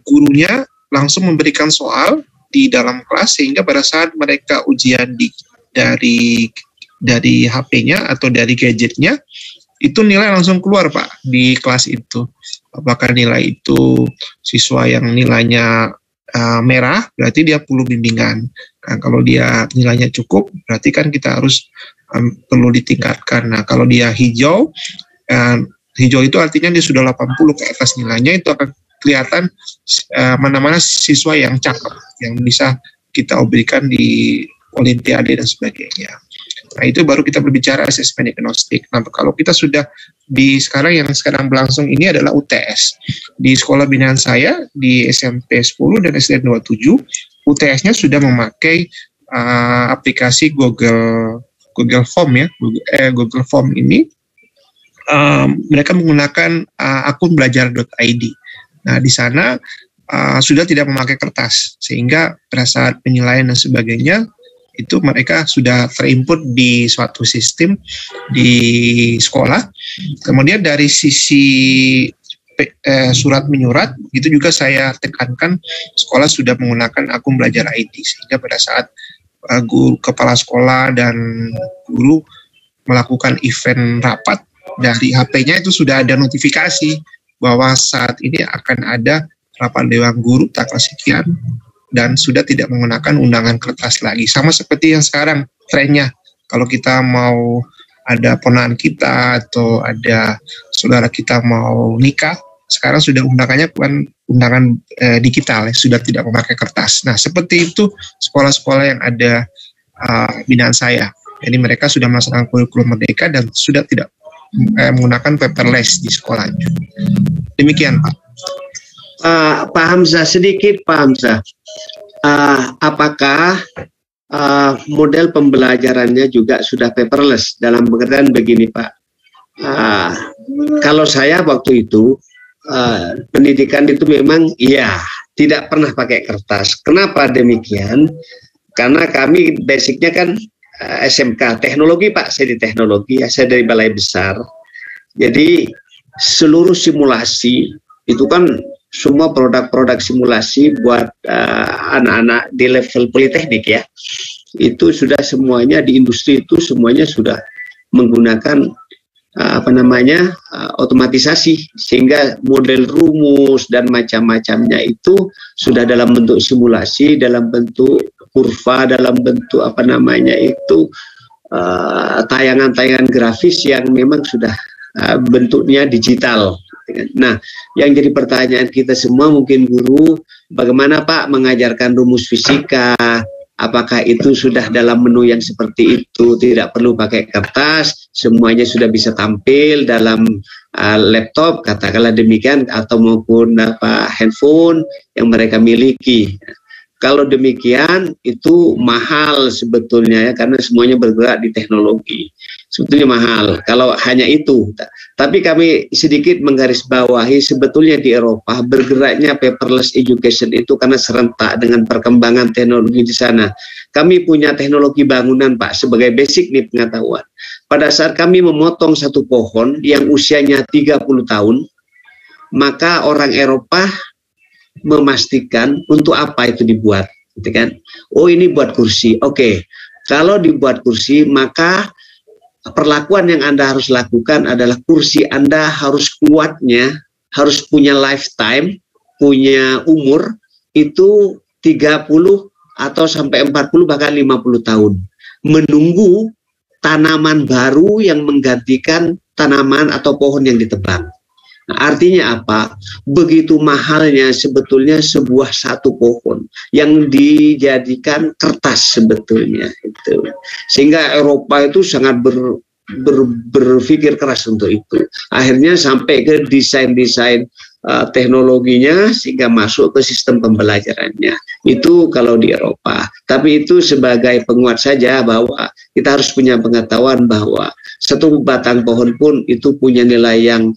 gurunya langsung memberikan soal di dalam kelas, sehingga pada saat mereka ujian dari HP-nya atau dari gadgetnya, itu nilai langsung keluar Pak di kelas itu. Apakah nilai itu siswa yang nilainya merah, berarti dia perlu bimbingan. Nah, kalau dia nilainya cukup, berarti kan kita harus perlu ditingkatkan. Nah, kalau dia hijau, hijau itu artinya dia sudah 80 ke atas nilainya, itu akan kelihatan mana-mana siswa yang cakep, yang bisa kita berikan di olimpiade dan sebagainya. Nah, itu baru kita berbicara asesmen diagnostik. Nah, kalau kita sudah yang sekarang berlangsung ini adalah UTS. Di sekolah binaan saya, di SMP 10 dan SD 27, UTS-nya sudah memakai aplikasi Google Form ya. Google Form ini mereka menggunakan akun belajar.id. Nah, di sana sudah tidak memakai kertas, sehingga pada saat penilaian dan sebagainya itu mereka sudah terinput di suatu sistem di sekolah. Kemudian dari sisi surat menyurat, itu juga saya tekankan sekolah sudah menggunakan akun belajar ID, sehingga pada saat guru, kepala sekolah dan guru melakukan event rapat, dari HP-nya itu sudah ada notifikasi bahwa saat ini akan ada rapat dewan guru tanggal sekian, dan sudah tidak menggunakan undangan kertas lagi. Sama seperti yang sekarang trennya, kalau kita mau ada ponakan kita atau ada saudara kita mau nikah, sekarang sudah undangannya bukan undangan digital, sudah tidak memakai kertas. Nah, seperti itu sekolah-sekolah yang ada binaan saya. Jadi mereka sudah melaksanakan kurikulum merdeka dan sudah tidak menggunakan paperless di sekolahnya. Demikian Pak. Pak Hamzah, sedikit Pak Hamzah. Apakah model pembelajarannya juga sudah paperless? Dalam pengertian begini Pak, kalau saya waktu itu pendidikan itu memang tidak pernah pakai kertas. Kenapa demikian? Karena kami basicnya kan SMK teknologi Pak, saya di teknologi, saya dari balai besar. Jadi seluruh simulasi itu kan semua produk-produk simulasi buat anak-anak di level politeknik ya, itu sudah semuanya di industri itu semuanya sudah menggunakan otomatisasi, sehingga model rumus dan macam-macamnya itu sudah dalam bentuk simulasi, dalam bentuk kurva, dalam bentuk tayangan-tayangan grafis yang memang sudah bentuknya digital. Nah, yang jadi pertanyaan kita semua mungkin guru, bagaimana Pak mengajarkan rumus fisika? Apakah itu sudah dalam menu yang seperti itu, tidak perlu pakai kertas, semuanya sudah bisa tampil dalam laptop, katakanlah demikian, atau maupun handphone yang mereka miliki. Kalau demikian itu mahal sebetulnya ya, karena semuanya bergerak di teknologi. Sebetulnya mahal kalau hanya itu. Tapi kami sedikit menggarisbawahi sebetulnya di Eropa bergeraknya paperless education itu karena serentak dengan perkembangan teknologi di sana. Kami punya teknologi bangunan Pak sebagai basic nih pengetahuan. Pada saat kami memotong satu pohon yang usianya 30 tahun, maka orang Eropa memastikan untuk apa itu dibuat, gitu kan? Oh, ini buat kursi. Oke. Kalau dibuat kursi, maka perlakuan yang Anda harus lakukan adalah kursi Anda harus kuatnya, harus punya lifetime, punya umur itu 30 atau sampai 40 bahkan 50 tahun menunggu tanaman baru yang menggantikan tanaman atau pohon yang ditebang. Nah, artinya apa? Begitu mahalnya sebetulnya sebuah satu pohon yang dijadikan kertas sebetulnya itu. Sehingga Eropa itu sangat berpikir keras untuk itu. Akhirnya sampai ke desain-desain teknologinya sehingga masuk ke sistem pembelajarannya. Itu kalau di Eropa. Tapi itu sebagai penguat saja bahwa kita harus punya pengetahuan bahwa satu batang pohon pun itu punya nilai yang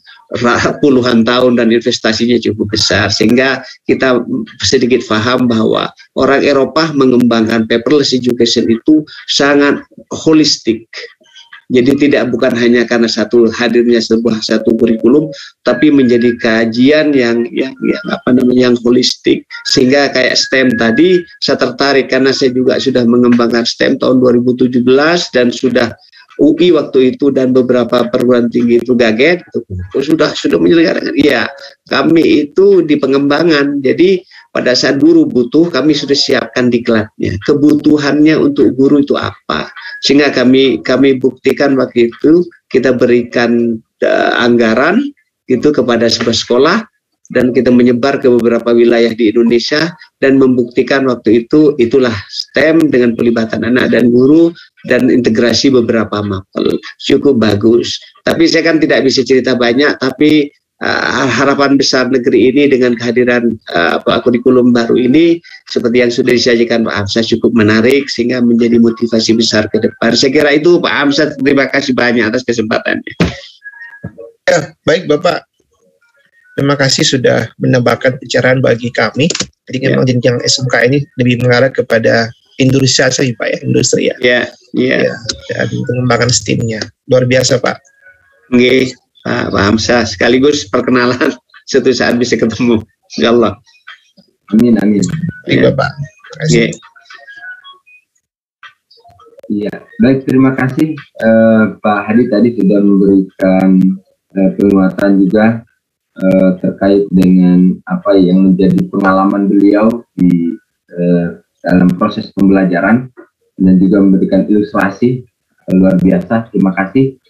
puluhan tahun dan investasinya cukup besar, sehingga kita sedikit paham bahwa orang Eropa mengembangkan paperless education itu sangat holistik. Jadi bukan hanya karena hadirnya satu kurikulum, tapi menjadi kajian yang holistik. Sehingga kayak STEM tadi saya tertarik karena saya juga sudah mengembangkan STEM tahun 2017 dan sudah UI waktu itu dan beberapa perguruan tinggi itu gaget sudah menyelenggarakan. Iya, kami itu di pengembangan. Jadi pada saat guru butuh, kami sudah siapkan diklatnya. Kebutuhannya untuk guru itu apa? Sehingga kami buktikan waktu itu kita berikan anggaran gitu kepada sebuah sekolah dan kita menyebar ke beberapa wilayah di Indonesia dan membuktikan waktu itu itulah STEM dengan pelibatan anak dan guru dan integrasi beberapa mapel cukup bagus. Tapi saya kan tidak bisa cerita banyak, tapi harapan besar negeri ini dengan kehadiran kurikulum baru ini seperti yang sudah disajikan Pak Hamzah cukup menarik sehingga menjadi motivasi besar ke depan. Saya kira itu Pak Hamzah, terima kasih banyak atas kesempatannya. Ya, baik Bapak. Terima kasih sudah menambahkan pencerahan bagi kami. Jadi memang jenjang SMK ini lebih mengarah kepada industrialisasi Pak ya, industri ya. Ya, dan pengembangan STEM-nya. Luar biasa Pak. Oke. Pak Hamzah, sekaligus perkenalan suatu saat bisa ketemu, insyaallah. Amin. Baik Bapak. Iya, baik, terima kasih Pak Hadi tadi sudah memberikan penguatan juga terkait dengan apa yang menjadi pengalaman beliau di dalam proses pembelajaran dan juga memberikan ilustrasi luar biasa. Terima kasih.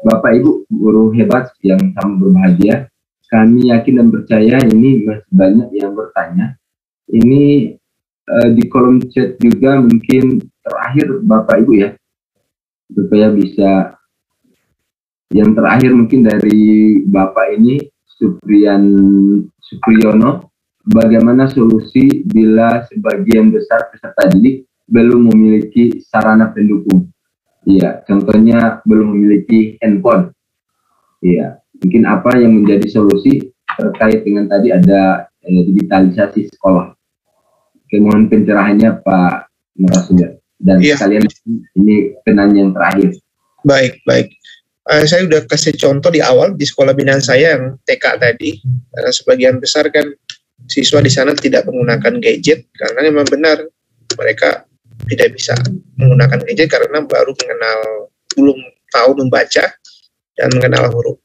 Bapak Ibu guru hebat yang sama berbahagia, kami yakin dan percaya ini masih banyak yang bertanya. Ini di kolom chat juga mungkin terakhir Bapak Ibu ya, supaya bisa yang terakhir mungkin dari Bapak ini Supriyono, bagaimana solusi bila sebagian besar peserta didik belum memiliki sarana pendukung? Iya, contohnya belum memiliki handphone. Iya, mungkin apa yang menjadi solusi terkait dengan tadi ada digitalisasi sekolah. Oke, mohon pencerahannya Pak narasumber. Dan sekalian ini penanya yang terakhir. Baik. Saya sudah kasih contoh di awal di sekolah binaan saya yang TK tadi. Karena sebagian besar kan siswa di sana tidak menggunakan gadget karena memang benar mereka tidak bisa menggunakan gadget karena belum tahu membaca dan mengenal huruf.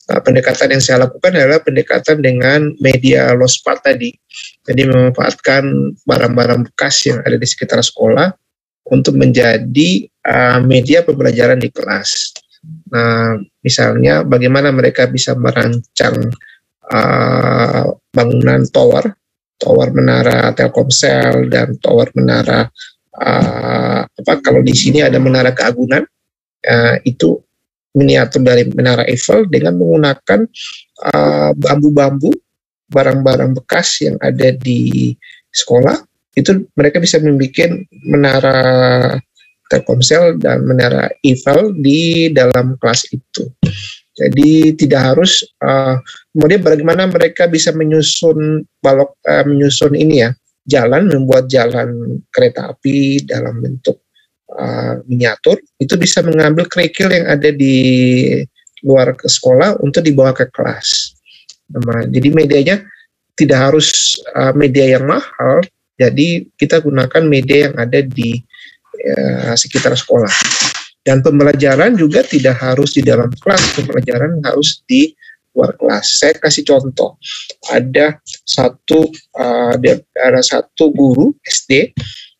Pendekatan yang saya lakukan adalah pendekatan dengan media low spark tadi. Jadi memanfaatkan barang-barang bekas yang ada di sekitar sekolah untuk menjadi media pembelajaran di kelas. Nah, misalnya bagaimana mereka bisa merancang bangunan tower menara Telkomsel dan tower menara kalau di sini ada menara keagungan, itu miniatur dari menara Eiffel dengan menggunakan bambu-bambu, barang-barang bekas yang ada di sekolah. Itu mereka bisa membuat menara Telkomsel dan menara Eiffel di dalam kelas itu. Jadi tidak harus kemudian bagaimana mereka bisa menyusun membuat jalan kereta api dalam bentuk miniatur, itu bisa mengambil kerikil yang ada di luar ke sekolah untuk dibawa ke kelas. Jadi medianya tidak harus media yang mahal, jadi kita gunakan media yang ada di sekitar sekolah. Dan pembelajaran juga tidak harus di dalam kelas, pembelajaran harus di luar kelas. Saya kasih contoh, ada satu guru SD,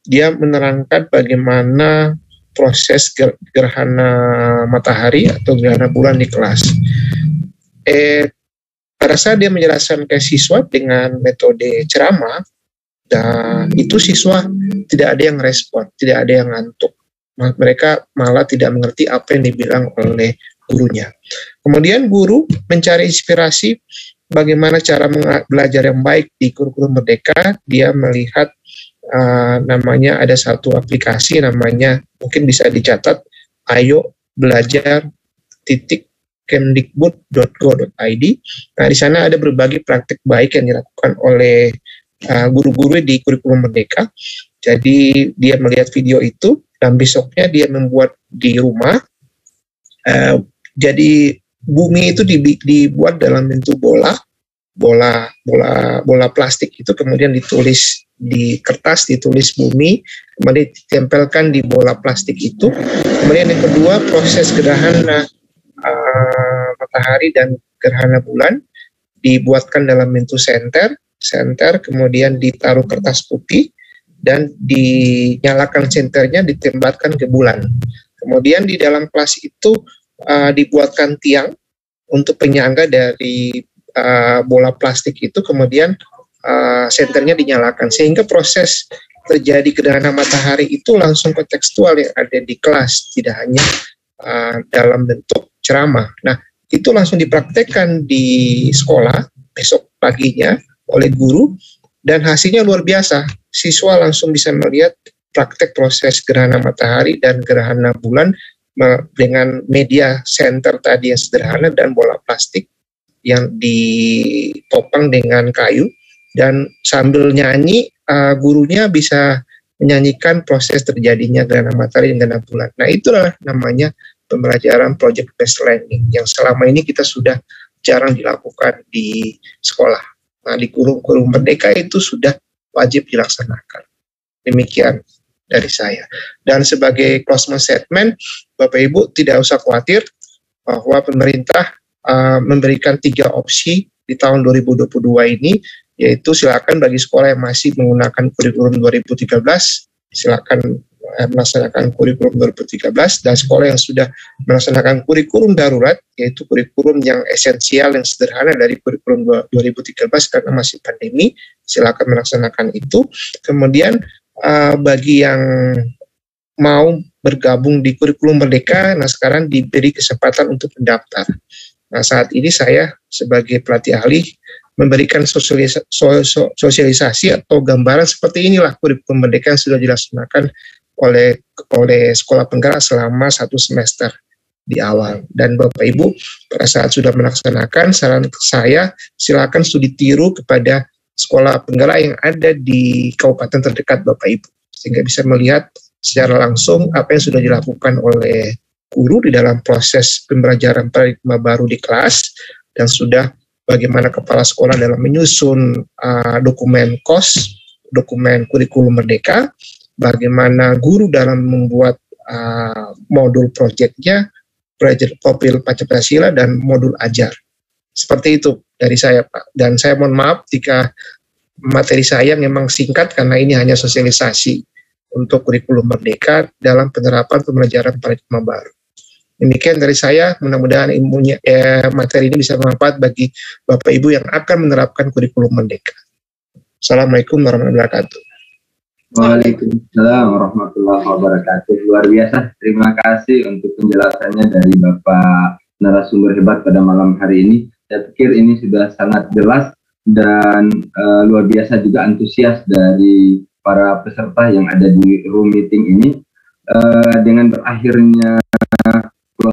dia menerangkan bagaimana proses gerhana matahari atau gerhana bulan di kelas. Pada saat dia menjelaskan ke siswa dengan metode ceramah, dan itu siswa tidak ada yang respon, tidak ada yang ngantuk. Mereka malah tidak mengerti apa yang dibilang oleh gurunya. Kemudian guru mencari inspirasi bagaimana cara belajar yang baik di kurikulum Merdeka. Dia melihat namanya ada satu aplikasi namanya, mungkin bisa dicatat, ayo belajar .kemdikbud.go.id. Nah, di sana ada berbagai praktik baik yang dilakukan oleh guru-guru di kurikulum Merdeka. Jadi dia melihat video itu dan besoknya dia membuat di rumah. Jadi bumi itu dibuat dalam bentuk bola plastik itu, kemudian ditulis di kertas, ditulis bumi, kemudian ditempelkan di bola plastik itu. Kemudian yang kedua, proses gerhana matahari dan gerhana bulan dibuatkan dalam bentuk senter, kemudian ditaruh kertas putih dan dinyalakan senternya, ditembakkan ke bulan. Kemudian di dalam kelas itu dibuatkan tiang untuk penyangga dari bola plastik itu, kemudian senternya dinyalakan, sehingga proses terjadi gerhana matahari itu langsung kontekstual yang ada di kelas, tidak hanya dalam bentuk ceramah. Nah, itu langsung dipraktekkan di sekolah besok paginya oleh guru, dan hasilnya luar biasa. Siswa langsung bisa melihat praktek proses gerhana matahari dan gerhana bulan dengan media senter tadi yang sederhana dan bola plastik yang ditopang dengan kayu, dan sambil nyanyi gurunya bisa menyanyikan proses terjadinya gerhana matahari dan gerhana bulan. Nah, itulah namanya pembelajaran project based learning yang selama ini kita sudah jarang dilakukan di sekolah. Nah, di kurikulum Merdeka itu sudah wajib dilaksanakan. Demikian dari saya. Dan sebagai closing statement, Bapak Ibu tidak usah khawatir bahwa pemerintah memberikan 3 opsi di tahun 2022 ini, yaitu silakan bagi sekolah yang masih menggunakan kurikulum 2013, silakan melaksanakan kurikulum 2013, dan sekolah yang sudah melaksanakan kurikulum darurat, yaitu kurikulum yang esensial, yang sederhana dari kurikulum 2013 karena masih pandemi, silakan melaksanakan itu. Kemudian bagi yang mau bergabung di kurikulum Merdeka, nah sekarang diberi kesempatan untuk mendaftar. Nah, saat ini saya sebagai pelatih ahli memberikan sosialisasi atau gambaran seperti inilah kurikulum Merdeka yang sudah dilaksanakan oleh sekolah penggerak selama 1 semester di awal. Dan Bapak Ibu pada saat sudah melaksanakan, saran saya silakan studi tiru kepada sekolah penggerak yang ada di kabupaten terdekat Bapak Ibu, sehingga bisa melihat secara langsung apa yang sudah dilakukan oleh guru di dalam proses pembelajaran paradigma baru di kelas, dan sudah bagaimana kepala sekolah dalam menyusun dokumen KOS, dokumen kurikulum Merdeka, bagaimana guru dalam membuat modul proyeknya, proyek profil Pancasila dan modul ajar. Seperti itu dari saya, Pak. Dan saya mohon maaf jika materi saya memang singkat karena ini hanya sosialisasi untuk kurikulum Merdeka dalam penerapan pembelajaran paradigma baru. Demikian dari saya, mudah-mudahan materi ini bisa bermanfaat bagi Bapak Ibu yang akan menerapkan kurikulum Merdeka. Assalamualaikum warahmatullahi wabarakatuh. Waalaikumsalam warahmatullahi wabarakatuh. Luar biasa, terima kasih untuk penjelasannya dari Bapak narasumber hebat pada malam hari ini. Saya pikir ini sudah sangat jelas dan luar biasa juga antusias dari para peserta yang ada di room meeting ini. Dengan berakhirnya